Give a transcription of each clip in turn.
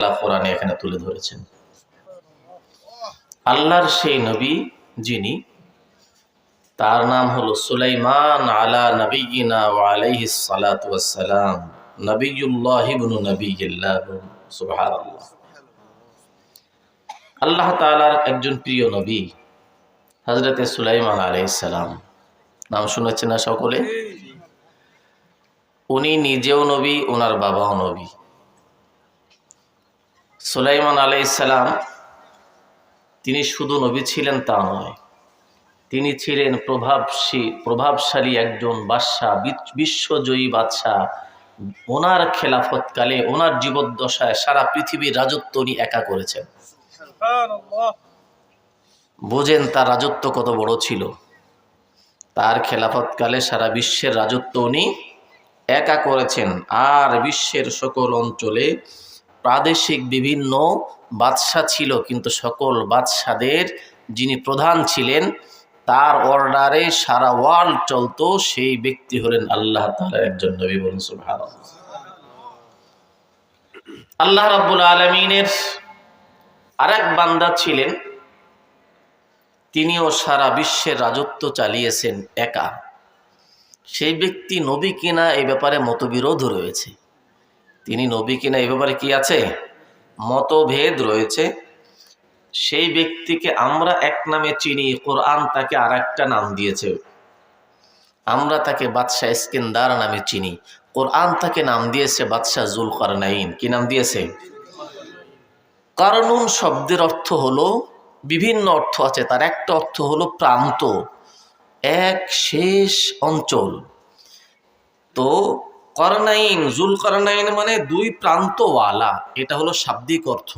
আল্লাহ কোরআনে এখানে তুলে ধরেছেন। আল্লাহর সেই নবী যিনি, তার নাম হলো সুলাইমান আলা নবিয়িনা ওয়া আলাইহিস সালাতু ওয়াস সালাম, নবিয়ুল্লাহ ইবনু নবিয়িল্লাহ। সুবহানাল্লাহ। আল্লাহ তাআলার একজন প্রিয় নবী হযরতে সুলাইমান আলাইহিস সালাম, নাম শুনেছেন না সকলে? উনি নিজেও নবী, ওনার বাবাও নবী। সুলাইমান আলাইহিস সালাম তিনি শুধু নবী ছিলেন তা নয়, তিনি ছিলেন প্রভাবশালী একজন বাদশাহ, বিশ্বজয়ী বাদশাহ। ওনার খেলাফতকালে, ওনার জীবদ্দশায় সারা পৃথিবীর রাজত্ব উনি একা করেছেন। বোঝেন তার রাজত্ব কত বড় ছিল। তার খেলাফতকালে সারা বিশ্বের রাজত্ব উনি একা করেছেন। আর বিশ্বের সকল অঞ্চলে প্রাদেশিক বিভিন্ন বাদশা ছিল, কিন্তু সকল বাদশাদের যিনি প্রধান ছিলেন, তার অর্ডারে সারা ওয়ার্ল্ড চলতো, সেই ব্যক্তি হলেন আল্লাহ তাআলার একজন নবী। বলুন সুবহানাল্লাহ। আল্লাহ রাব্বুল আলামিনের আরেক বান্দা ছিলেন, তিনিও সারা বিশ্বের রাজত্ব চালিয়েছেন একা। সেই ব্যক্তি নবী কিনা এই ব্যাপারে মতবিরোধ রয়েছে। তিনি নবী কিনা এই ব্যাপারে কি আছে? মতভেদ রয়েছে। সেই ব্যক্তিকে আমরা এক নামে চিনি, কোরআন তাকে আর একটা নাম দিয়েছে। আমরা তাকে বাদশাহ ইস্কেন্দার নামে চিনি, কোরআন তাকে নাম দিয়েছে বাদশাহ জুলকারনাইন। কি নাম দিয়েছে? কারনুন শব্দের অর্থ হলো, বিভিন্ন অর্থ আছে, তার একটা অর্থ হলো প্রান্ত, এক শেষ অঞ্চল। তো করনাইন, জুলকারনাইন মানে দুই প্রান্তওয়ালা, এটা হলো শাব্দিক অর্থ।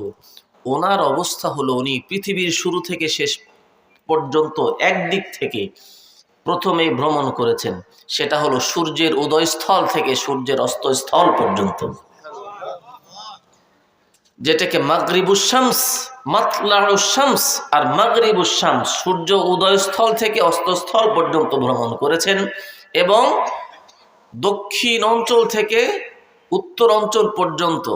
ওনার অবস্থা হলো উনি পৃথিবীর শুরু থেকে শেষ পর্যন্ত একদিক থেকে প্রথমে ভ্রমণ করেছেন, সেটা হলো সূর্যের উদয়স্থল থেকে সূর্যের অস্তস্থল পর্যন্ত, যেটাকে মাগরিবুশ শামস, মাতলাউশ শামস আর মাগরিবুশ শামস, সূর্য উদয়স্থল থেকে অস্তস্থল পর্যন্ত ভ্রমণ করেছেন। এবং দক্ষিণ অঞ্চল থেকে উত্তর অঞ্চল পর্যন্ত,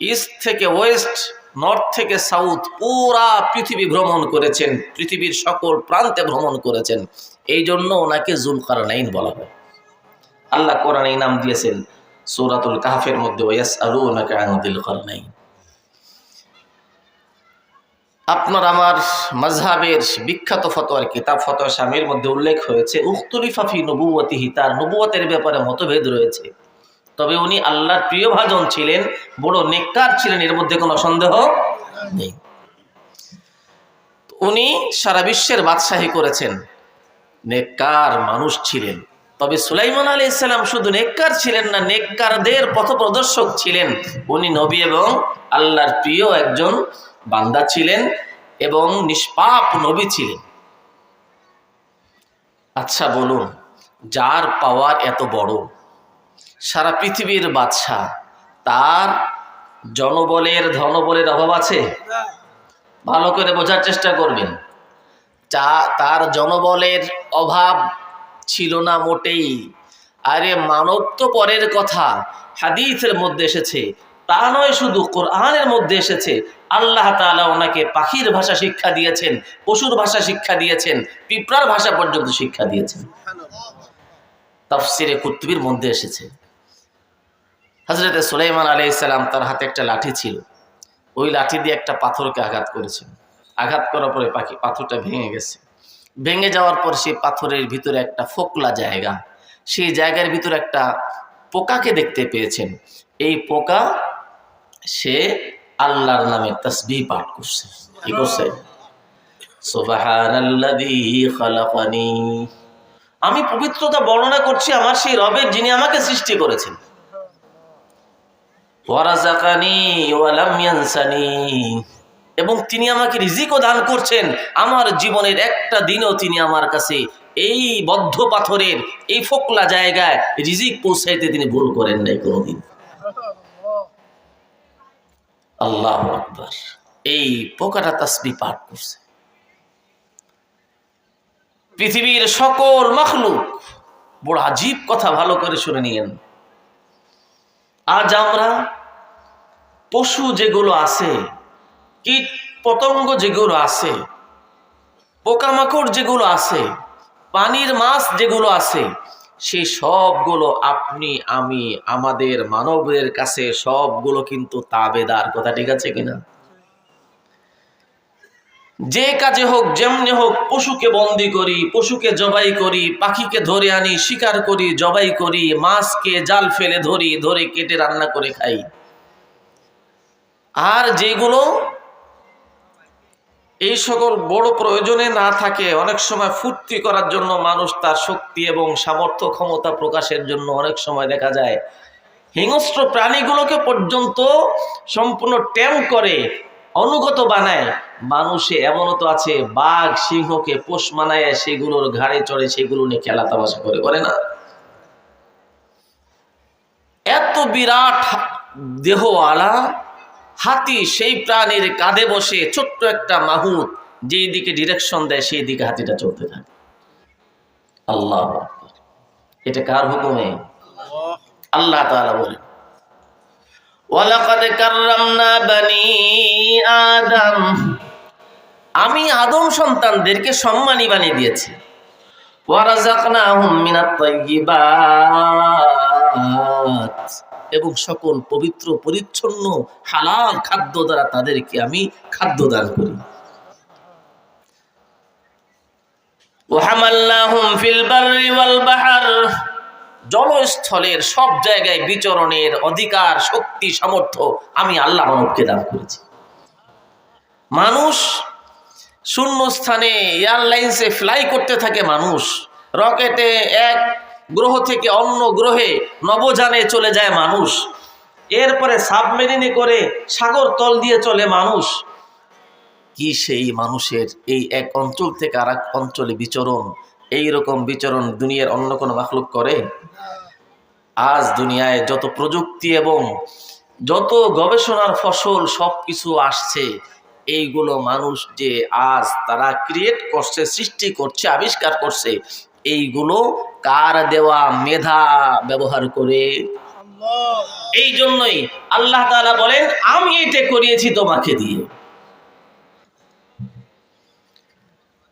ইস্ট থেকে ওয়েস্ট, নর্থ থেকে সাউথ, পুরা পৃথিবী ভ্রমণ করেছেন, পৃথিবীর সকল প্রান্তে ভ্রমণ করেছেন। এই জন্য ওনাকে জুলকারনাইন বলা হয়। আল্লাহ কোরআনে এই নাম দিয়েছেন সূরাতুল কাহফের মধ্যে, ওয়াসআলুনাকা আন যিল কারনাইন। আপনার আমার মাযহাবের বিখ্যাত ফতোয়ার কিতাব ফতোয়া শামির মধ্যে উল্লেখ হয়েছে, উখতুলিফা ফি নবুওয়াতিহি, তার নবুয়তের ব্যাপারে মতভেদ রয়েছে। তবে উনি আল্লাহর প্রিয়ভাজন ছিলেন, বড় নেককার ছিলেন, এর মধ্যে কোনো সন্দেহ নেই। উনি সারা বিশ্বের বাদশাহী করেছেন, নেককার মানুষ ছিলেন। তবে সুলাইমান আলাইহিস সালাম শুধু নেককার ছিলেন না, নেককারদের পথপ্রদর্শক ছিলেন। উনি নবী এবং আল্লাহর প্রিয় একজন বান্দা ছিলেন এবং নিষ্পাপ নবী ছিলেন। আচ্ছা বলুন, যার পাওয়ার এত বড়, সারা পৃথিবীর বাদশাহ, তার জনবলের ধনবলের অভাব আছে? ভালো করে বোঝার চেষ্টা করবেন। তার জনবলের অভাব ছিল না মোটেই। আরে মানব তো পরের কথা, হাদিসের মধ্যে এসেছে, তা নয় শুধু কোরআনের মধ্যে এসেছে। আল্লাহ তাআলা ওনাকে পাখির ভাষা শিক্ষা দিয়েছেন, পশুর ভাষা শিক্ষা দিয়েছেন, পিঁপড়ার ভাষা পর্যন্ত শিক্ষা দিয়েছেন। তাফসিরে কুতুবির মধ্যে এসেছে, হযরতে সুলাইমান আলাইহিস সালাম তার হাতে একটা লাঠি ছিল, ওই লাঠি দিয়ে একটা পাথরকে আঘাত করেছেন। আঘাত করার পরে পাথরটা ভেঙে গেছে। ভেঙে যাওয়ার পর সেই পাথরের ভিতরে একটা ফোকলা জায়গা, সেই জায়গার ভিতরে একটা পোকাকে দেখতে পেয়েছেন। এই পোকা, সে আল্লাহর নামে তাসবিহ পাঠ করছে। কি করছে? সুবহানাল্লাযী খালাকানি, আমি পবিত্রতা বর্ণনা করছি আমার সেই রবের, যিনি আমাকে সৃষ্টি করেছেন। ওয়ারাযাকানি ওয়া লাম ইয়ানসানি, এবং তিনি আমাকে রিজিকও দান করছেন। আমার জীবনের একটা দিনও তিনি আমার কাছে এই বদ্ধ পাথরের এই ফোকলা জায়গায় রিজিক পৌঁছাইতে তিনি ভুল করেন নাই কোনোদিন। আল্লাহু আকবার। এই পোকাটা তাসবিহ পাঠ করছে। পৃথিবীর সকল মাখলুক, বড় আজীব কথা, ভালো করে শুনে নিয়েন। আজ আমরা পশু যেগুলো আছে, কীট পতঙ্গ যেগুলো আছে, পোকামাকড় যেগুলো আছে, পানির মাছ যেগুলো আছে, সেই সবগুলো আপনি আমি আমাদের মানবের কাছে সবগুলো কিন্তু তাবেদার। কথা ঠিক আছে কিনা? যে কাজে হোক, যেমনি হোক, পশুকে বন্দি করি, পশুকে জবাই করি, পাখিকে ধরে আনি, শিকার করি, জবাই করি, মাছকে জাল ফেলে ধরি, ধরে কেটে রান্না করে খাই। আর যেগুলো এই সকল বড় প্রয়োজনে না থাকে, অনেক সময় ফুর্তি করার জন্য মানুষ তার শক্তি এবং সামর্থ্য ক্ষমতা প্রকাশের জন্য অনেক সময় দেখা যায় হিংস্র প্রাণীগুলোকে পর্যন্ত সম্পূর্ণ ট্যাম করে, অনুগত বানায়। মানুষে এমনও তো আছে, বাঘ সিংহকে পোষ মানায় সেগুলোর ঘাড়ে চড়ে সেগুলো নিয়ে খেলা তামাশা করে না? এত বিরাট দেহওয়ালা হাতি, সেই প্রাণীর কাঁধে বসে ছোট্ট একটা মাহুত যেই দিকে ডিরেকশন দেয় সেই দিকে হাতিটা চলতে থাকে। আল্লাহু আকবার। এটা কার হুকুমে? আল্লাহ তাআলা বলেন, ওয়ালাকাদ কাররামনা বানি আদম, আমি আদম সন্তানদেরকে সম্মানী বানিয়ে দিয়েছি। ওয়ারাযাকনাহুম মিনাত তাইয়্যিবাত, এবং সকল পবিত্র পরিচ্ছন্ন হালাল খাদ্য দ্বারা তাদেরকে আমি খাদ্য দান করি। ওয়াহামালনাহুম ফিল বাররি ওয়াল বাহর, জলস্থলের সব জায়গায় বিচরণের অধিকার, শক্তি, সামর্থ্য আমি আল্লাহ মানবকে দান করেছি। মানুষ শূন্য স্থানে এয়ারলাইন্সে ফ্লাই করতে থাকে, মানুষ রকেটে এক গ্রহ থেকে অন্য গ্রহে নবযানে চলে যায় মানুষ, এরপরে সাবমেরিনে করে সাগর তল দিয়ে চলে মানুষ। কি সেই মানুষের এই এক অঞ্চল থেকে আর এক অঞ্চলে বিচরণ, এইরকম বিচরণ দুনিয়ার অন্য কোনো মাখলুক করে? আজ দুনিয়ায় যত প্রযুক্তি এবং যত গবেষণার ফসল সব কিছু আসছে, এইগুলো মানুষ যে আজ তারা ক্রিয়েট করছে, সৃষ্টি করছে, আবিষ্কার করছে, এইগুলো কার দেওয়া মেধা ব্যবহার করে? এই জন্যই আল্লাহ তাআলা বলেন, আমি এটা করিয়েছি তোমাকে দিয়ে।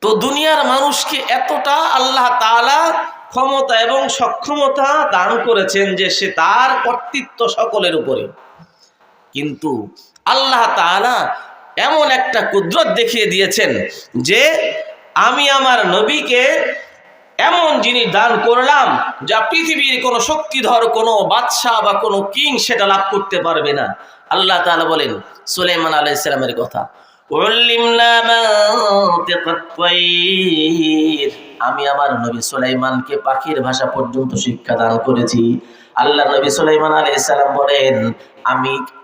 তো দুনিয়ার মানুষকে এতটা আল্লাহ তাআলা ক্ষমতা এবং সক্ষমতা দান করেছেন যে সে তার কর্তৃত্ব সকলের উপরে। কিন্তু আল্লাহ তাআলা এমন একটা কুদরত দেখিয়ে দিয়েছেন যে আমি আমার নবীকে এমন জিনিস দান করলাম যা পৃথিবীর কোনো শক্তিধর কোনো বাদশাহ বা কোনো কিং সেটা লাভ করতে পারবে না। আল্লাহ তাআলা বলেন সুলাইমান আলাইহিস সালামের কথা, আমি আমার নবী সুলাইমানকে পাখির ভাষা পর্যন্ত শিক্ষা দান করেছি। আল্লাহ নবী সুলাইমান আলাইহিস সালাম বলেন,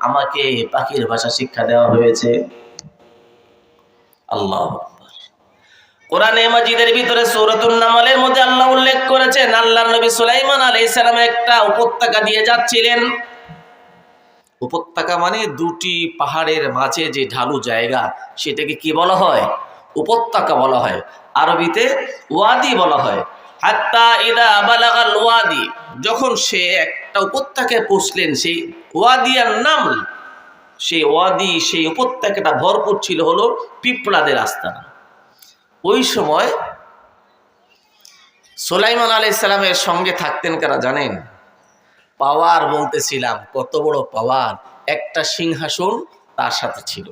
আমাকে পাখির ভাষা শিক্ষা দেওয়া হয়েছে। আল্লাহু আকবার। কোরআনে মাজিদের ভিতরে সূরাতুন নামলের মধ্যে আল্লাহ উল্লেখ করেছেন, আল্লাহর নবী সুলাইমান আলাইহিস সালাম একটা উপত্যকা দিয়ে যাচ্ছিলেন। উপত্যকা মানে দুটি পাহাড়ের মাঝে যে ঢালু জায়গা, সেটাকে কি বলা হয়? উপত্যকা বলা হয়। আরবিতে ওয়াদি বলা হয়। হাত্তা ইদা বালাগাল ওয়াদি, যখন সে একটা উপত্যকায় পৌঁছলেন, সেই ওয়াদিয়ার নাম, সেই ওয়াদি, সেই উপত্যকাটা ভরপুর ছিল হলো পিঁপড়াদের আস্তানা। ওই সময় সুলাইমান আলাইহিস সালামের সঙ্গে থাকতেন কারা জানেন? পাওয়ার বলতেছিলাম, কত বড় পাওয়ার! একটা সিংহাসন তার সাথে ছিল।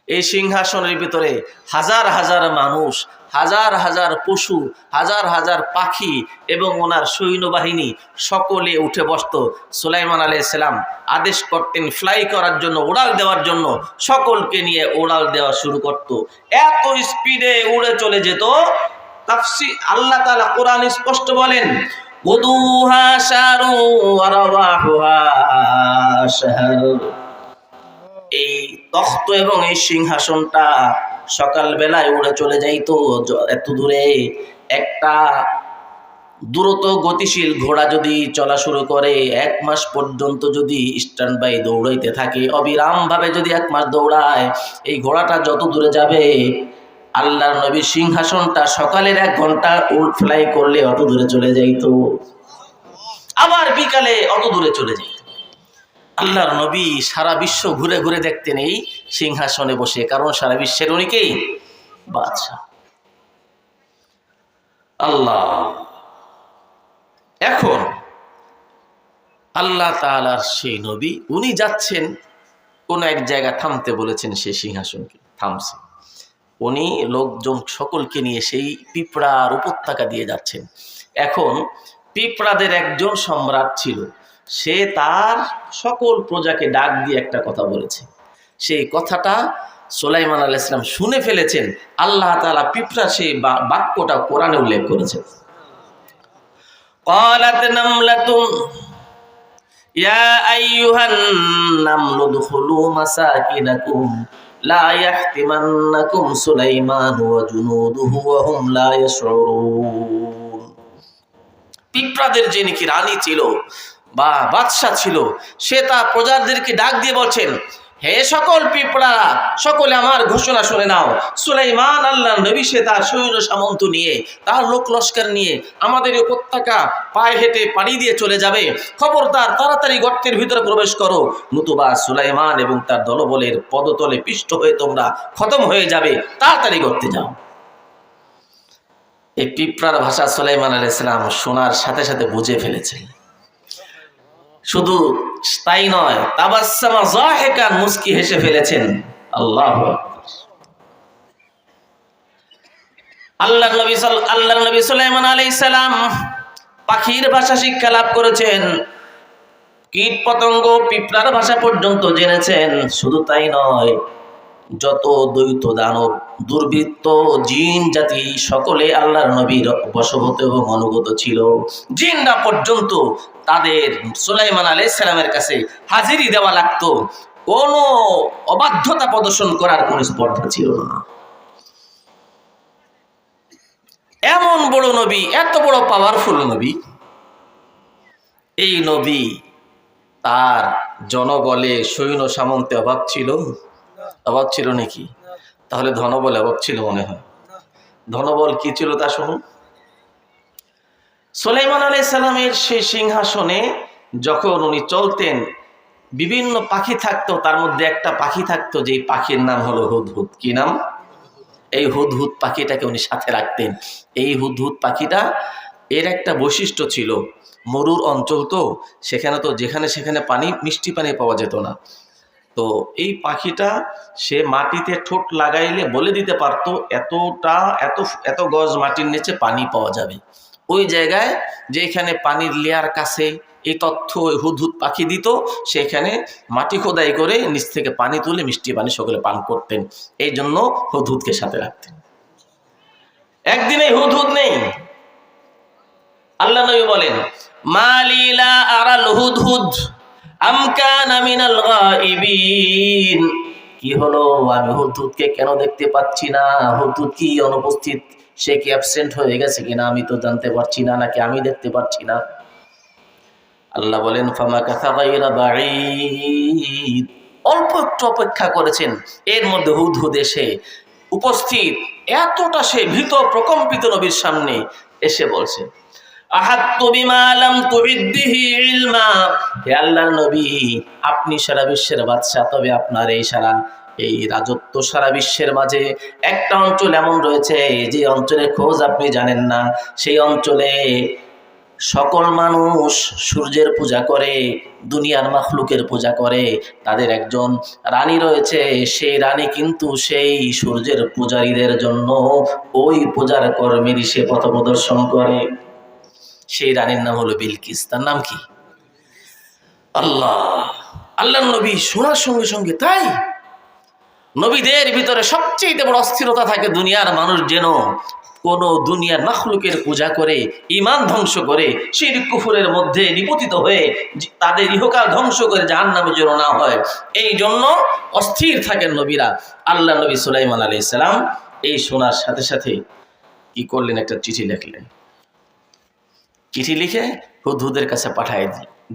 এই সিংহাসনের ভিতরে হাজার হাজার মানুষ, হাজার হাজার পশু, হাজার হাজার পাখি এবং ওনার সৈন্যবাহিনী সকলে উঠে বসত। সুলাইমান আলাইহিস সালাম আদেশ করতেন ফ্লাই করার জন্য, উড়াল দেওয়ার জন্য, সকলকে নিয়ে উড়াল দেওয়া শুরু করত। এত স্পিডে উড়ে চলে যেত। তাফসীর আল্লাহ তাআলা কোরআন স্পষ্ট বলেন, গুদুহা শারু ওয়া রাওয়াহুহা শাহর, এই তখ্ত এবং এই সিংহাসনটা সকাল বেলায় উড়ে চলে যাইতো এত দূরে। একটা দ্রুত গতিশীল ঘোড়া যদি চলা শুরু করে, 1 মাস পর্যন্ত যদি স্ট্যান্ড বাই দৌড়াইতে থাকে, অবিরাম ভাবে যদি 1 মাস দৌড়ায়, এই ঘোড়াটা যত দূরে যাবে, আল্লাহর নবীর সিংহাসনটা সকালের 1 ঘন্টা ফ্লাই করলে অত দূরে চলে যাইতো, আবার বিকালে অত দূরে চলে যাইত। আল্লাহর নবী সারা বিশ্ব ঘুরে ঘুরে দেখতেন এই সিংহাসনে বসে, কারণ সারা বিশ্বের উনি কে? বাদশাহ। আল্লাহ এখন আল্লাহ তাআলার সেই নবী উনি যাচ্ছেন কোন এক জায়গা থামতে বলেছেন, সেই সিংহাসনকে থামছে। উনি লোকজন সকলকে নিয়ে সেই পিঁপড়ার উপত্যকা দিয়ে যাচ্ছেন। এখন পিঁপড়াদের একজন সম্রাট ছিল, সে তার সকল প্রজাকে ডাক দিয়ে একটা কথা বলেছে। সেই কথাটা সুলাইমান আলাইহিস সালাম শুনে ফেলেছেন। আল্লাহ তাআলা পিঁপড়া সেই বাক্যটা কোরআনে উল্লেখ করেছেন। ক্বালাত নামলাতুন ইয়া আইয়ুহান নামলু দুখুলু মাসাকিনাকুম লা ইয়াহতিমান্নাকুম সুলাইমান ওয়া জুনুদুহু ওয়া হুম লা ইয়াশউরুন। পিঁপড়াদের যে নাকি রানী ছিল বা বাদশা ছিল, সে তার প্রজাদেরকে ডাক দিয়ে বলছেন, হে সকল পিঁপড়া, সকলে আমার ঘোষণা শুনে নাও। সুলাইমান আল্লাহর নবী সে তার সৈন্য সামন্ত নিয়ে, তার লোক লস্কর নিয়ে আমাদের উপত্যকা পায়ে হেঁটে পাড়ি দিয়ে চলে যাবে। খবরদার তাড়াতাড়ি গর্তের ভিতরে প্রবেশ করো, নতুবা সুলাইমান এবং তার দলবলের পদতলে পিষ্ট হয়ে তোমরা খতম হয়ে যাবে। তাড়াতাড়ি গর্তে যাও। এই পিঁপড়ার ভাষা সুলাইমান আলাইহিস সালাম শোনার সাথে সাথে বুঝে ফেলেছেন। শুধু তাই নয়, তাবাসসামা যাহিকান, মুস্কি হেসে ফেলেছেন। আল্লাহু আকবার। আল্লাহর নবী সুলাইমান আলাইহিস সালাম পাখির ভাষা শিক্ষা লাভ করেছেন, কীট পতঙ্গ পিঁপড়ার ভাষা পর্যন্ত জেনেছেন। শুধু তাই নয়, যত দৈত্য দানব দুর্বৃত্ত জিন জাতি সকলে আল্লাহর নবীর বশবর্তী এবং অনুগত ছিল। জিনরা পর্যন্ত তাদের সুলাইমান আলাইহিস সালামের কাছে হাজিরি দেওয়া লাগতো। কোনো অবাধ্যতা প্রদর্শন করার কোনো স্পর্ধা ছিল না। এমন বড় নবী, এত বড় পাওয়ারফুল নবী, এই নবী তার জনবলে সৈন্য সামন্তে অভাব ছিল? অভাব ছিল নাকি? তাহলে ধনবল অভাব ছিল মনে হয়। ধনবল কি ছিল তা শুনুন। সুলাইমান আলাইহিস সালামের সেই সিংহাসনে যখন উনি চলতেন, বিভিন্ন পাখি থাকতো, তার মধ্যে একটা পাখি থাকতো যে পাখির নাম হলো হুদহুদ। কি নাম? এই হুদহুদ পাখিটাকে উনি সাথে রাখতেন। এই হুদহুদ পাখিটা এর একটা বৈশিষ্ট্য ছিল, মরুর অঞ্চল তো, সেখানে তো যেখানে সেখানে পানি, মিষ্টি পানি পাওয়া যেত না। তো এই পাখিটা সে মাটিতে ঠোঁট লাগাইলে বলে দিতে পারতো এত গজ মাটির নিচে পানি পাওয়া যাবে। ওই জায়গায় যেখানে পানির লেয়ার কাছে এই তথ্য হুদহুদ পাখি দিত, সেখানে মাটি খোদাই করে নিচ থেকে পানি তুলে মিষ্টি পানি সকলে পান করতেন। এই জন্য হুদহুদকে সাথে রাখতেন। একদিন এই হুদহুদ নেই। আল্লাহ নবী বলেন, মালিলা আরাল হুদহুদ আম কানা মিনাল গায়িবিন। কি হলো, আমি হুদহুদকে কেন দেখতে পাচ্ছি না? হুদহুদ কি অনুপস্থিত? সে কি অ্যাবসেন্ট হয়ে গেছে কিনা আমি তো জানতে পারছি না, নাকি আমি দেখতে পাচ্ছি না? আল্লাহ বলেন, ফামাকাসা গায়রা বাঈদ। অল্প একটু অপেক্ষা করেছেন, এর মধ্যে হুদহুদ এসে উপস্থিত। এতটা সে ভীত প্রকম্পিত নবীর সামনে এসে বলছে, আহাত্তু বিমা লাম তুহিত বিহি ইলমা। হে আল্লাহর নবী, আপনি সারা বিশ্বের বাদশা, তবে আপনার এই রাজত্ব সারা বিশ্বের মাঝে একটা অঞ্চল এমন রয়েছে যে অঞ্চলের খোঁজ আপনি জানেন না। সেই অঞ্চলে সকল মানুষ সূর্যের পূজা করে, দুনিয়ার মাখলুকের পূজা করে। তাদের একজন রানী রয়েছে, সেই রানী কিন্তু সেই সূর্যের পূজারীদের জন্য ওই পূজার কর্মেরই সে পথ প্রদর্শন করে। সেই রানীর নাম হলো বিলকিস। তার নাম কি? আল্লাহ নবী শোনার সঙ্গে সঙ্গে, তাই নবীদের ভিতরে সবচেয়ে বড় অস্থিরতা থাকে, দুনিয়ার মানুষ যেন কোন দুনিয়ার মাখলুকের পূজা করে ঈমান ধ্বংস করে শিরক কুফরের মধ্যে নিপতিত হয়ে তাদের ইহকাল ধ্বংস করে জাহান্নামে যেন না হয়, এই জন্য অস্থির থাকেন নবীরা। আল্লাহ নবী সুলাইমান আলাইহিস সালাম এই শোনার সাথে সাথে কি করলেন, একটা চিঠি লিখলেন। চিঠি লিখে হুদহুদের কাছে পাঠিয়ে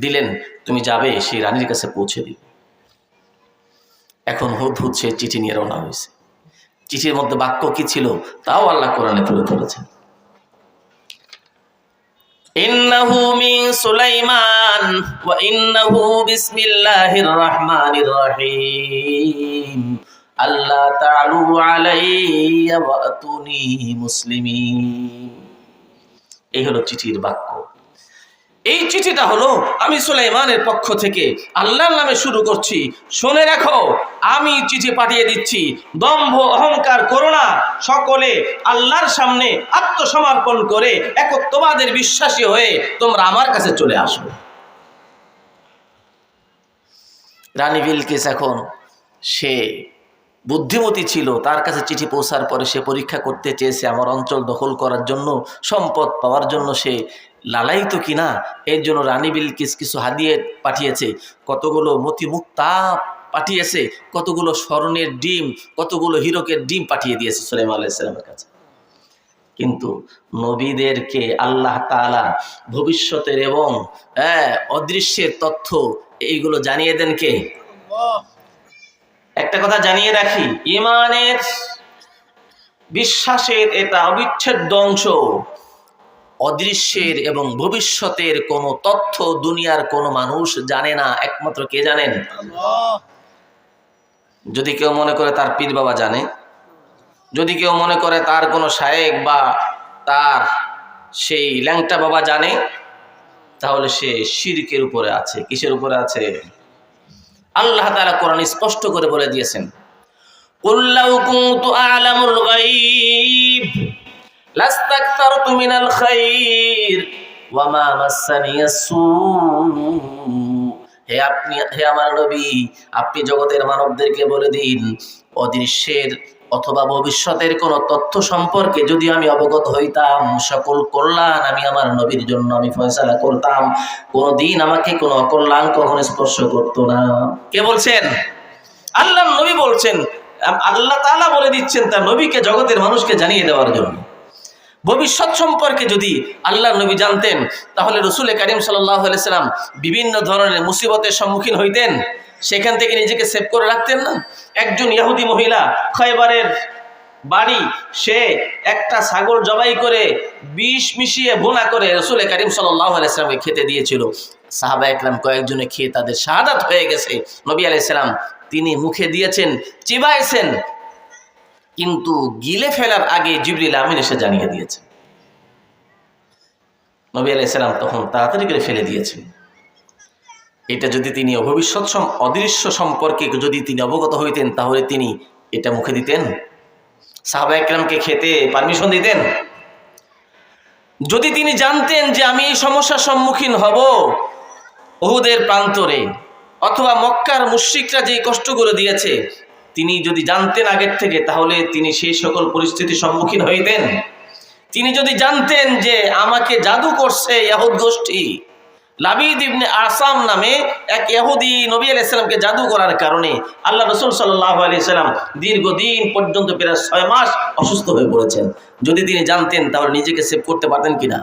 দিলেন, তুমি যাবে সেই রানীর কাছে পৌঁছে দিবে। এখন হুদহুদ সে চিঠি নিয়ে রওনা হয়েছে। চিঠির মধ্যে বাক্য কি ছিল তাও আল্লাহ কোরআনে তুলে ধরেছেন। ইন্নাহু মিন সুলাইমান ওয়া ইন্নাহু বিসমিল্লাহির রহমানির রহিম আল্লাহ তাআলু আলাইয়া ওয়া আতুনি মুসলিমিন। এই হলো চিঠির বাক্য। এই চিঠিটা হলো আমি সুলাইমানের পক্ষ থেকে আল্লাহর নামে শুরু করছি। শুনে রাখো, আমি চিঠি পাঠিয়ে দিচ্ছি, দম্ভ অহংকার করো না, সকলে আল্লাহর সামনে আত্মসমর্পণ করে একত্ববাদের বিশ্বাসী হয়ে তোমরা আমার কাছে চলে আসো। রানী বিলকিস এখন সে বুদ্ধিমতী ছিল, তার কাছে চিঠি পৌঁছার পরে সে পরীক্ষা করতে চেয়েছে আমার অঞ্চল দখল করার জন্য, সম্পদ পাওয়ার জন্য সে লালায়িত কিনা। এর জন্য রানী বিলকিস কিছু হাদিয়ে পাঠিয়েছে, কতগুলো মতিমুক্তা পাঠিয়েছে, কতগুলো স্বর্ণের ডিম, কতগুলো হীরকের ডিম পাঠিয়ে দিয়েছে সুলাইমান আলাইহিস সালামের কাছে। কিন্তু নবীদেরকে আল্লাহ তাআলা ভবিষ্যতের এবং অদৃশ্যের তথ্য এইগুলো জানিয়ে দেন কে? একটা কথা জানিয়ে রাখি, ঈমানের বিশ্বাসের এটা অবিচ্ছেদ্য অংশ। অদৃশ্যের এবং ভবিষ্যতের কোনো তথ্য দুনিয়ার কোনো মানুষ জানে না, একমাত্র কে জানেন? আল্লাহ। যদি কেউ মনে করে তার পীর বাবা জানে, যদি কেউ মনে করে তার কোনো শায়েখ বা তার সেই ল্যাংটা বাবা জানে, তাহলে সে শিরকের উপরে আছে। কিসের উপরে আছে? আল্লাহ তাআলা কোরআন স্পষ্ট করে বলে দিয়েছেন, কুল লাউ কুনতু আ'লামুল গায়ব লাস্তাকতারতু মিনাল খায়র ওয়া মা মাসানিয়াস সূ। হে আমার নবী, আপনি জগতের মানবদেরকে বলে দিন, অদৃশ্যের অথবা ভবিষ্যতের কোন তথ্য সম্পর্কে যদি আমি অবগত হইতাম, সকল কল্যাণ আমি আমার নবীর জন্য আমি ফয়সালা করতাম, কোনদিন আমাকে কোনো অকল্যাণ কখনো স্পর্শ করতো না। কে বলছেন? আল্লাহর নবী বলছেন। আল্লাহ তাআলা বলে দিচ্ছেন তার নবীকে জগতের মানুষকে জানিয়ে দেওয়ার জন্য। ভবিষ্যৎ সম্পর্কে যদি আল্লাহর নবী জানতেন, তাহলে রাসূল কারীম সাল্লাল্লাহু আলাইহি সাল্লাম বিভিন্ন ধরনের মুসিবতের সম্মুখীন হইতেন, সেখান থেকে নিজেকে সেভ করে রাখতেন না। একজন ইহুদি মহিলা খয়বারের বাড়ি, সে একটা ছাগল জবাই করে বিষ মিশিয়ে ভুনা করে রাসূল কারীম সাল্লাল্লাহু আলাইহি সাল্লামকে খেতে দিয়েছিল। সাহাবা একরাম কয়েকজনে খেয়ে তাদের শাহাদাত হয়ে গেছে। নবী আলাইহিস সালাম তিনি মুখে দিয়েছেন, চিবাইছেন, কিন্তু গিলে ফেলার আগে জিবরিল আমিন এসে জানিয়ে দিয়েছেন। নবী আলাইহিস সালাম তখন তাড়াতাড়ি করে ফেলে দিয়েছেন। এটা যদি তিনি ভবিষ্যৎ অদৃশ্য সম্পর্কে যদি তিনি অবগত হইতেন, তাহলে তিনি এটা মুখে দিতেন? সাহাবা একরামকে খেতে পারমিশন দিতেন? যদি তিনি জানতেন যে আমি এই সমস্যার সম্মুখীন হব উহুদের প্রান্তরে, অথবা মক্কার মুশরিকরা যে কষ্টগুলো দিয়েছে, তিনি যদি জানতেন আগের থেকে, তাহলে তিনি সেই সকল পরিস্থিতির সম্মুখীন হইতেন? তিনি যদি জানতেন যে আমাকে জাদু করছে ইহুদ গোষ্ঠী, লাবিদ ইবনে আসাম নামে এক ইহুদি নবী আলাইহিস সালামকে জাদু করার কারণে আল্লাহ রাসূল সাল্লাল্লাহু আলাইহি সাল্লাম দীর্ঘদিন পর্যন্ত প্রায় 6 মাস অসুস্থ হয়ে পড়েছেন, যদি তিনি জানতেন তাহলে নিজেকে সেভ করতে পারতেন কিনা?